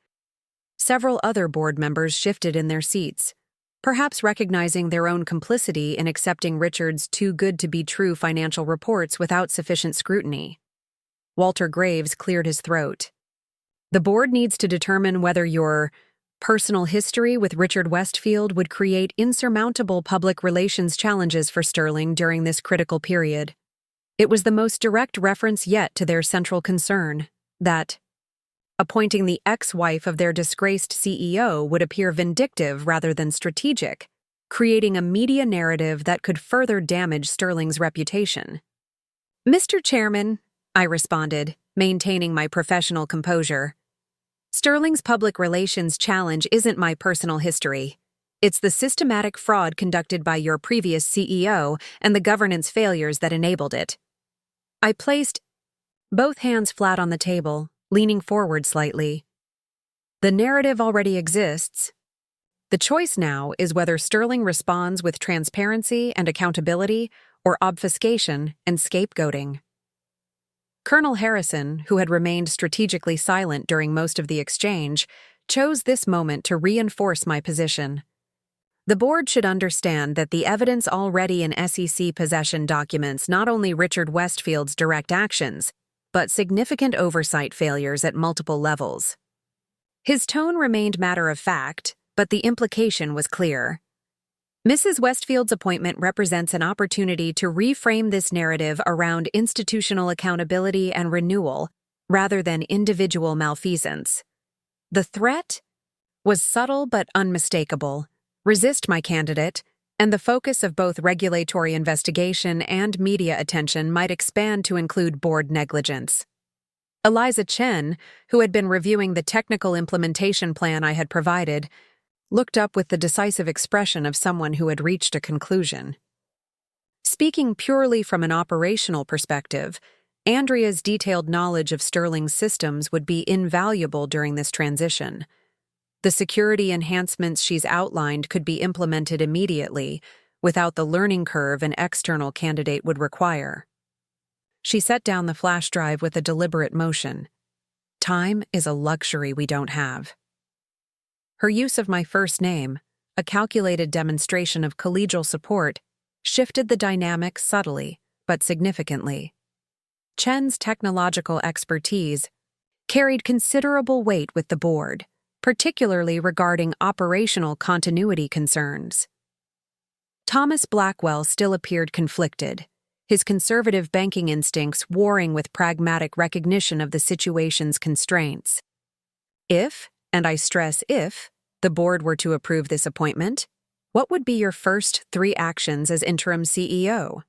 Several other board members shifted in their seats, perhaps recognizing their own complicity in accepting Richard's too-good-to-be-true financial reports without sufficient scrutiny. Walter Graves cleared his throat. The board needs to determine whether your personal history with Richard Westfield would create insurmountable public relations challenges for Sterling during this critical period. It was the most direct reference yet to their central concern, that appointing the ex-wife of their disgraced CEO would appear vindictive rather than strategic, creating a media narrative that could further damage Sterling's reputation. Mr. Chairman, I responded, maintaining my professional composure. Sterling's public relations challenge isn't my personal history. It's the systematic fraud conducted by your previous CEO and the governance failures that enabled it. I placed both hands flat on the table, leaning forward slightly. The narrative already exists. The choice now is whether Sterling responds with transparency and accountability or obfuscation and scapegoating. Colonel Harrison, who had remained strategically silent during most of the exchange, chose this moment to reinforce my position. The board should understand that the evidence already in SEC possession documents not only Richard Westfield's direct actions, but significant oversight failures at multiple levels. His tone remained matter-of-fact, but the implication was clear. Mrs. Westfield's appointment represents an opportunity to reframe this narrative around institutional accountability and renewal, rather than individual malfeasance. The threat was subtle but unmistakable. Resist my candidate, and the focus of both regulatory investigation and media attention might expand to include board negligence. Eliza Chen, who had been reviewing the technical implementation plan I had provided, looked up with the decisive expression of someone who had reached a conclusion. Speaking purely from an operational perspective, Andrea's detailed knowledge of Sterling's systems would be invaluable during this transition. The security enhancements she's outlined could be implemented immediately, without the learning curve an external candidate would require. She set down the flash drive with a deliberate motion. Time is a luxury we don't have. Her use of my first name, a calculated demonstration of collegial support, shifted the dynamic subtly, but significantly. Chen's technological expertise carried considerable weight with the board, particularly regarding operational continuity concerns. Thomas Blackwell still appeared conflicted, his conservative banking instincts warring with pragmatic recognition of the situation's constraints. If, and I stress if, the board were to approve this appointment, what would be your first 3 actions as interim CEO?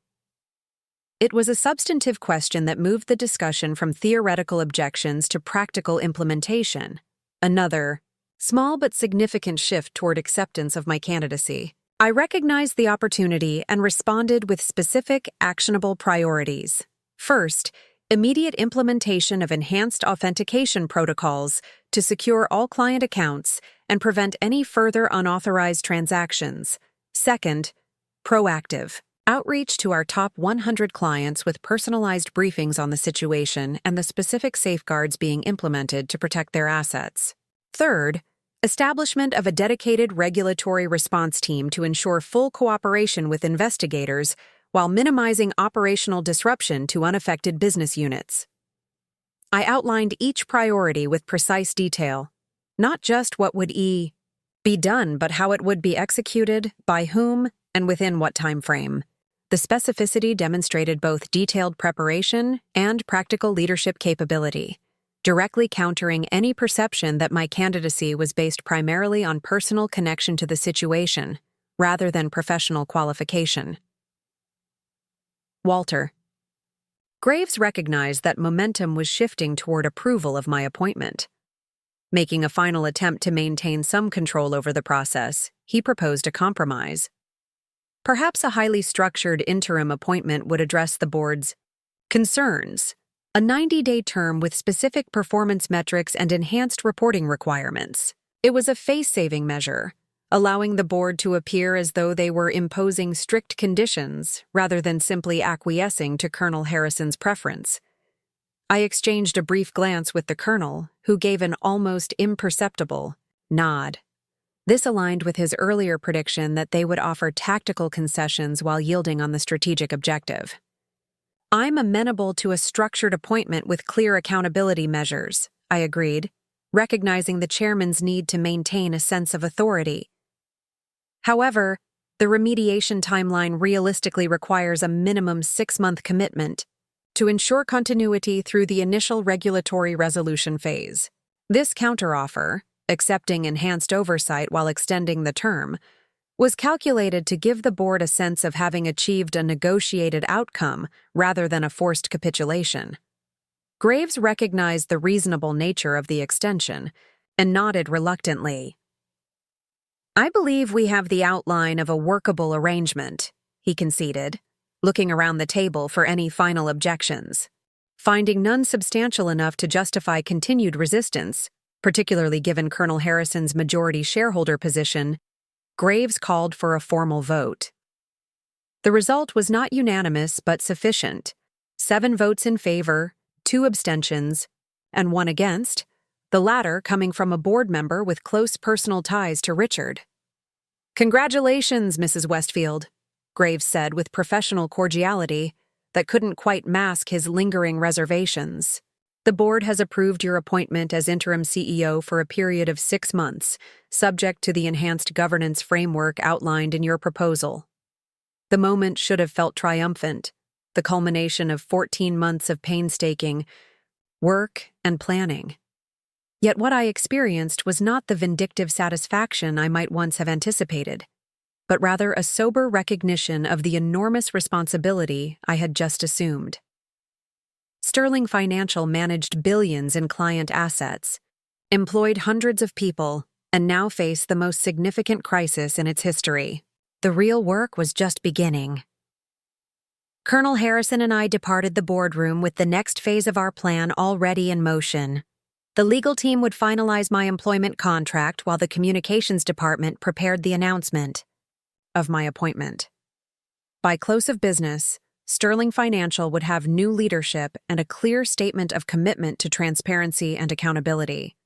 It was a substantive question that moved the discussion from theoretical objections to practical implementation, another, small but significant shift toward acceptance of my candidacy. I recognized the opportunity and responded with specific, actionable priorities. First, immediate implementation of enhanced authentication protocols to secure all client accounts and prevent any further unauthorized transactions. Second, proactive, Outreach to our top 100 clients with personalized briefings on the situation and the specific safeguards being implemented to protect their assets. Third, establishment of a dedicated regulatory response team to ensure full cooperation with investigators while minimizing operational disruption to unaffected business units. I outlined each priority with precise detail, not just what would be done, but how it would be executed, by whom, and within what time frame. The specificity demonstrated both detailed preparation and practical leadership capability, directly countering any perception that my candidacy was based primarily on personal connection to the situation, rather than professional qualification. Walter. Graves recognized that momentum was shifting toward approval of my appointment. Making a final attempt to maintain some control over the process, he proposed a compromise. Perhaps a highly structured interim appointment would address the board's concerns, a 90-day term with specific performance metrics and enhanced reporting requirements. It was a face-saving measure, allowing the board to appear as though they were imposing strict conditions rather than simply acquiescing to Colonel Harrison's preference. I exchanged a brief glance with the colonel, who gave an almost imperceptible nod. This aligned with his earlier prediction that they would offer tactical concessions while yielding on the strategic objective. I'm amenable to a structured appointment with clear accountability measures, I agreed, recognizing the chairman's need to maintain a sense of authority. However, the remediation timeline realistically requires a minimum 6-month commitment to ensure continuity through the initial regulatory resolution phase. This counteroffer, accepting enhanced oversight while extending the term, was calculated to give the board a sense of having achieved a negotiated outcome rather than a forced capitulation. Graves recognized the reasonable nature of the extension and nodded reluctantly. I believe we have the outline of a workable arrangement, he conceded, looking around the table for any final objections. Finding none substantial enough to justify continued resistance, particularly given Colonel Harrison's majority shareholder position, Graves called for a formal vote. The result was not unanimous but sufficient: 7 votes in favor, 2 abstentions, and 1 against, the latter coming from a board member with close personal ties to Richard. "Congratulations, Mrs. Westfield," Graves said with professional cordiality that couldn't quite mask his lingering reservations. "The board has approved your appointment as interim CEO for a period of 6 months, subject to the enhanced governance framework outlined in your proposal." The moment should have felt triumphant, the culmination of 14 months of painstaking work and planning. Yet what I experienced was not the vindictive satisfaction I might once have anticipated, but rather a sober recognition of the enormous responsibility I had just assumed. Sterling Financial managed billions in client assets, employed hundreds of people, and now faced the most significant crisis in its history. The real work was just beginning. Colonel Harrison and I departed the boardroom with the next phase of our plan already in motion. The legal team would finalize my employment contract while the communications department prepared the announcement of my appointment. By close of business, Sterling Financial would have new leadership and a clear statement of commitment to transparency and accountability.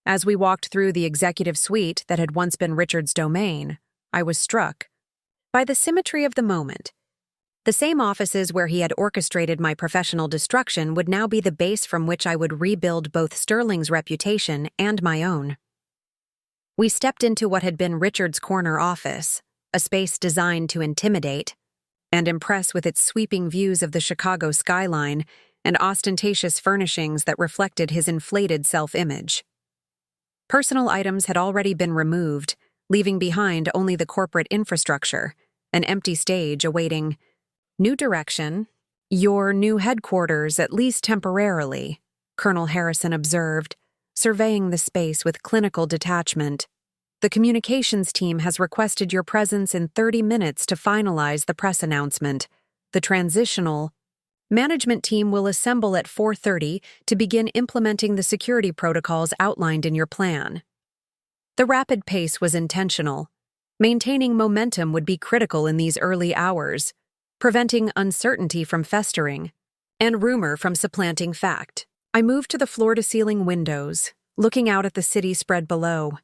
As we walked through the executive suite that had once been Richard's domain, I was struck by the symmetry of the moment. The same offices where he had orchestrated my professional destruction would now be the base from which I would rebuild both Sterling's reputation and my own. We stepped into what had been Richard's corner office, a space designed to intimidate and impress with its sweeping views of the Chicago skyline and ostentatious furnishings that reflected his inflated self-image. Personal items had already been removed, leaving behind only the corporate infrastructure, an empty stage awaiting new direction. "Your new headquarters, at least temporarily," Colonel Harrison observed, surveying the space with clinical detachment. "The communications team has requested your presence in 30 minutes to finalize the press announcement. The transitional management team will assemble at 4:30 to begin implementing the security protocols outlined in your plan." The rapid pace was intentional, Maintaining momentum would be critical in these early hours, preventing uncertainty from festering and rumor from supplanting fact. I moved to the floor-to-ceiling windows, looking out at the city spread below.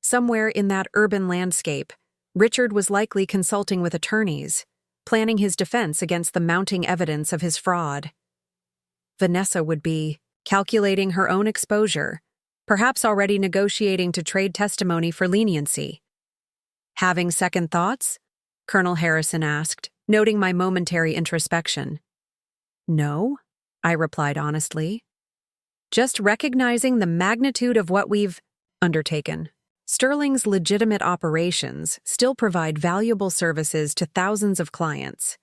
Somewhere in that urban landscape, Richard was likely consulting with attorneys, planning his defense against the mounting evidence of his fraud. Vanessa would be calculating her own exposure, perhaps already negotiating to trade testimony for leniency. "Having second thoughts?" Colonel Harrison asked, noting my momentary introspection. "No," I replied honestly. "Just recognizing the magnitude of what we've undertaken. Sterling's legitimate operations still provide valuable services to thousands of clients.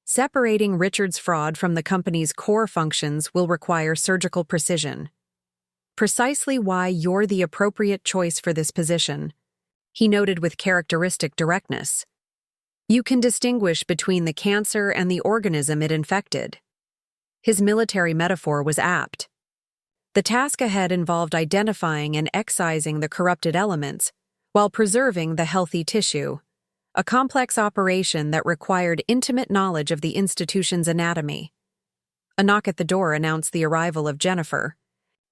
Separating Richard's fraud from the company's core functions will require surgical precision. Precisely why you're the appropriate choice for this position," he noted with characteristic directness. "You can distinguish between the cancer and the organism it infected." His military metaphor was apt. The task ahead involved identifying and excising the corrupted elements while preserving the healthy tissue, a complex operation that required intimate knowledge of the institution's anatomy. A knock at the door announced the arrival of Jennifer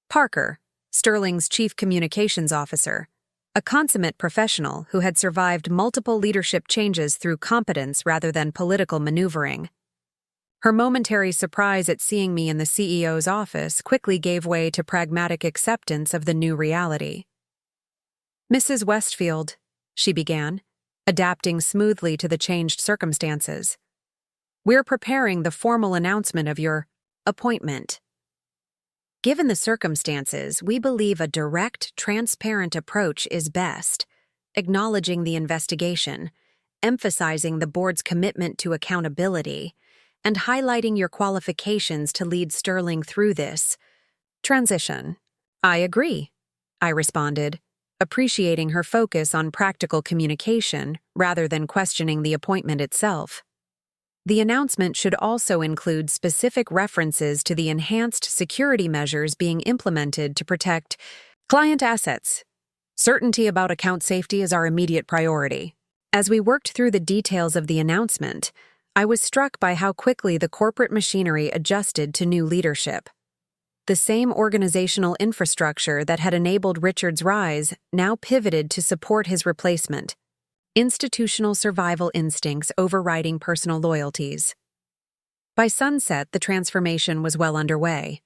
Parker, Sterling's chief communications officer, a consummate professional who had survived multiple leadership changes through competence rather than political maneuvering. Her momentary surprise at seeing me in the CEO's office quickly gave way to pragmatic acceptance of the new reality. "Mrs. Westfield," she began, adapting smoothly to the changed circumstances, "we're preparing the formal announcement of your appointment. Given the circumstances, we believe a direct, transparent approach is best, acknowledging the investigation, emphasizing the board's commitment to accountability, and highlighting your qualifications to lead Sterling through this transition." "I agree," I responded, appreciating her focus on practical communication rather than questioning the appointment itself. The announcement should also include specific references to the enhanced security measures being implemented to protect client assets. Certainty about account safety is our immediate priority. As we worked through the details of the announcement, I was struck by how quickly the corporate machinery adjusted to new leadership. The same organizational infrastructure that had enabled Richard's rise now pivoted to support his replacement, institutional survival instincts overriding personal loyalties. By sunset, the transformation was well underway.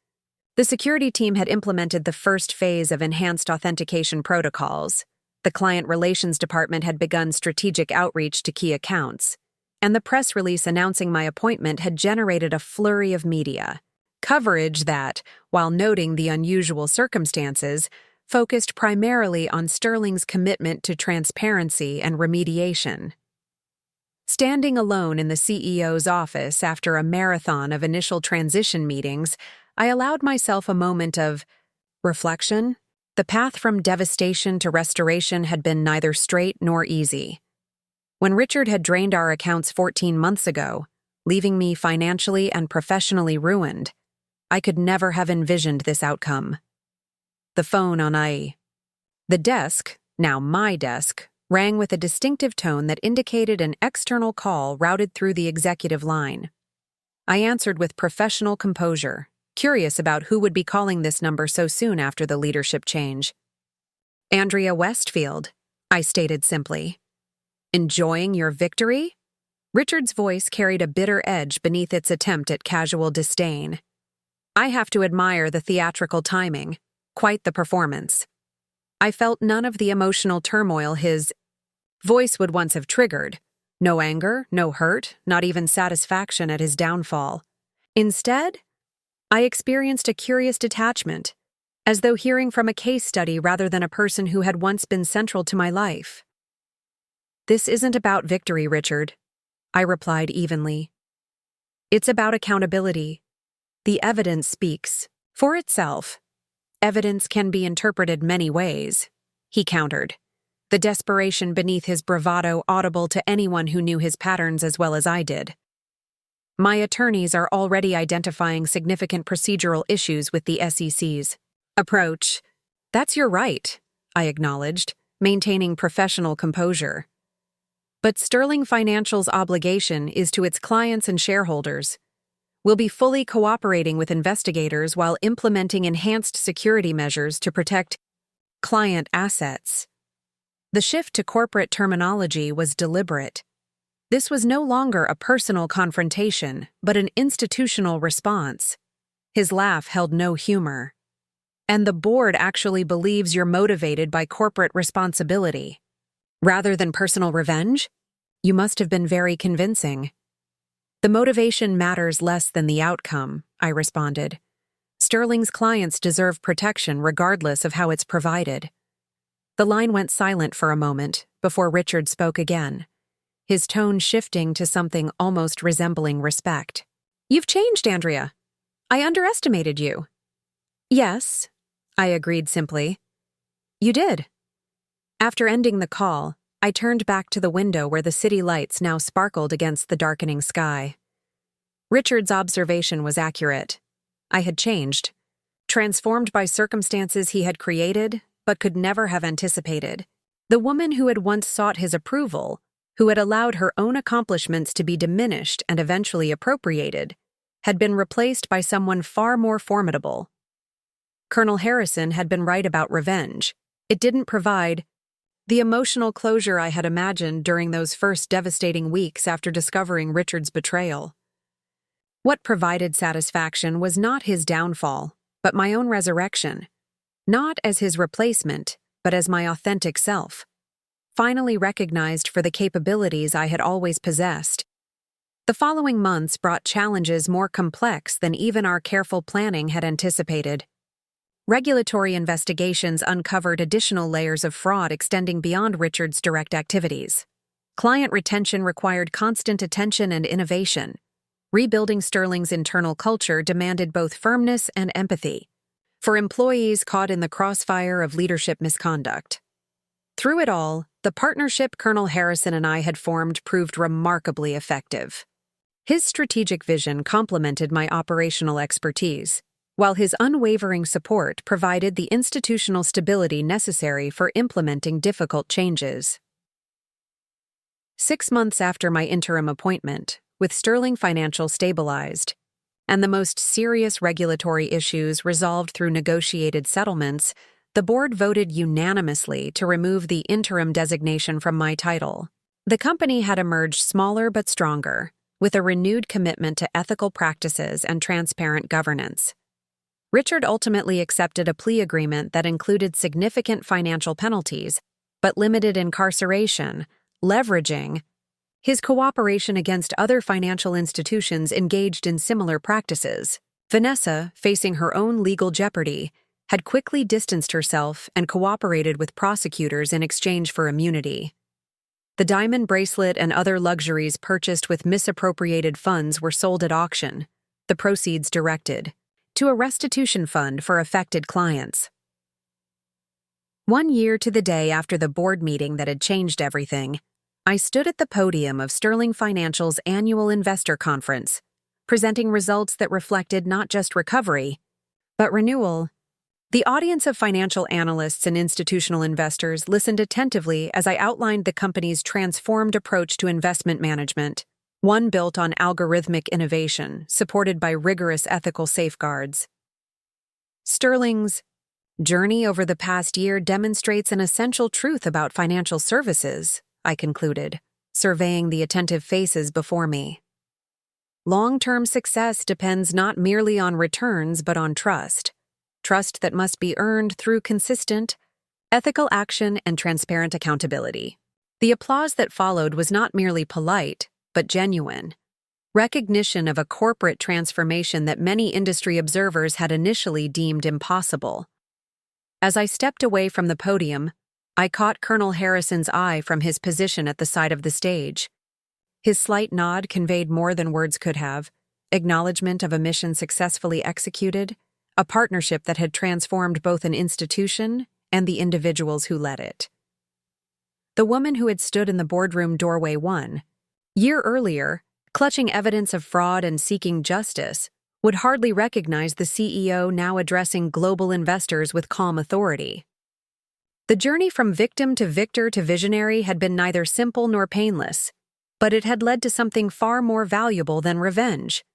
The security team had implemented the first phase of enhanced authentication protocols. The client relations department had begun strategic outreach to key accounts, and the press release announcing my appointment had generated a flurry of media coverage that, while noting the unusual circumstances, focused primarily on Sterling's commitment to transparency and remediation. Standing alone in the CEO's office after a marathon of initial transition meetings, I allowed myself a moment of reflection. The path from devastation to restoration had been neither straight nor easy. When Richard had drained our accounts 14 months ago, leaving me financially and professionally ruined, I could never have envisioned this outcome. The phone on the desk, now my desk, rang with a distinctive tone that indicated an external call routed through the executive line. I answered with professional composure, curious about who would be calling this number so soon after the leadership change. "Andrea Westfield," I stated simply. "Enjoying your victory?" Richard's voice carried a bitter edge beneath its attempt at casual disdain. I have to admire the theatrical timing. Quite the performance. I felt none of the emotional turmoil his voice would once have triggered. No anger, no hurt, not even satisfaction at his downfall. Instead, I experienced a curious detachment, as though hearing from a case study rather than a person who had once been central to my life. "This isn't about victory, Richard," I replied evenly. "It's about accountability. The evidence speaks for itself." "Evidence can be interpreted many ways," he countered, the desperation beneath his bravado audible to anyone who knew his patterns as well as I did. "My attorneys are already identifying significant procedural issues with the SEC's approach." "That's your right," I acknowledged, maintaining professional composure. But Sterling Financial's obligation is to its clients and shareholders. We'll be fully cooperating with investigators while implementing enhanced security measures to protect client assets. The shift to corporate terminology was deliberate. This was no longer a personal confrontation, but an institutional response. His laugh held no humor. And the board actually believes you're motivated by corporate responsibility, rather than personal revenge? You must have been very convincing. The motivation matters less than the outcome, I responded. Sterling's clients deserve protection regardless of how it's provided. The line went silent for a moment before Richard spoke again, his tone shifting to something almost resembling respect. You've changed, Andrea. I underestimated you. Yes, I agreed simply. You did. After ending the call, I turned back to the window where the city lights now sparkled against the darkening sky. Richard's observation was accurate. I had changed, transformed by circumstances he had created, but could never have anticipated. The woman who had once sought his approval, who had allowed her own accomplishments to be diminished and eventually appropriated, had been replaced by someone far more formidable. Colonel Harrison had been right about revenge. It didn't provide the emotional closure I had imagined during those first devastating weeks after discovering Richard's betrayal. What provided satisfaction was not his downfall, but my own resurrection. Not as his replacement, but as my authentic self, finally recognized for the capabilities I had always possessed. The following months brought challenges more complex than even our careful planning had anticipated. Regulatory investigations uncovered additional layers of fraud extending beyond Richard's direct activities. Client retention required constant attention and innovation. Rebuilding Sterling's internal culture demanded both firmness and empathy for employees caught in the crossfire of leadership misconduct. Through it all, the partnership Colonel Harrison and I had formed proved remarkably effective. His strategic vision complemented my operational expertise, while his unwavering support provided the institutional stability necessary for implementing difficult changes. 6 months after my interim appointment, with Sterling Financial stabilized, and the most serious regulatory issues resolved through negotiated settlements, the board voted unanimously to remove the interim designation from my title. The company had emerged smaller but stronger, with a renewed commitment to ethical practices and transparent governance. Richard ultimately accepted a plea agreement that included significant financial penalties, but limited incarceration, leveraging his cooperation against other financial institutions engaged in similar practices. Vanessa, facing her own legal jeopardy, had quickly distanced herself and cooperated with prosecutors in exchange for immunity. The diamond bracelet and other luxuries purchased with misappropriated funds were sold at auction, the proceeds directed to a restitution fund for affected clients. 1 year to the day after the board meeting that had changed everything, I stood at the podium of Sterling Financial's annual investor conference, presenting results that reflected not just recovery, but renewal. The audience of financial analysts and institutional investors listened attentively as I outlined the company's transformed approach to investment management, one built on algorithmic innovation, supported by rigorous ethical safeguards. Sterling's journey over the past year demonstrates an essential truth about financial services, I concluded, surveying the attentive faces before me. Long-term success depends not merely on returns but on trust. Trust that must be earned through consistent, ethical action and transparent accountability. The applause that followed was not merely polite, but genuine. Recognition of a corporate transformation that many industry observers had initially deemed impossible. As I stepped away from the podium, I caught Colonel Harrison's eye from his position at the side of the stage. His slight nod conveyed more than words could have, acknowledgement of a mission successfully executed, a partnership that had transformed both an institution and the individuals who led it. The woman who had stood in the boardroom doorway 1 year earlier, clutching evidence of fraud and seeking justice, would hardly recognize the CEO now addressing global investors with calm authority. The journey from victim to victor to visionary had been neither simple nor painless, but it had led to something far more valuable than revenge.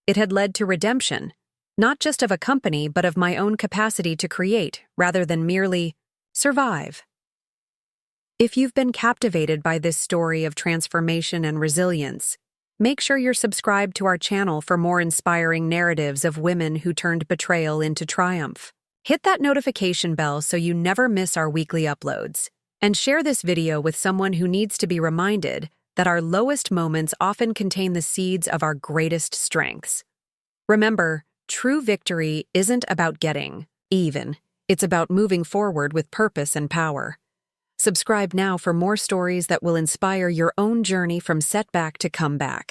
It had led to redemption, not just of a company but of my own capacity to create rather than merely survive. If you've been captivated by this story of transformation and resilience, make sure you're subscribed to our channel for more inspiring narratives of women who turned betrayal into triumph. Hit that notification bell so you never miss our weekly uploads, and share this video with someone who needs to be reminded that our lowest moments often contain the seeds of our greatest strengths. Remember, true victory isn't about getting even. It's about moving forward with purpose and power. Subscribe now for more stories that will inspire your own journey from setback to comeback.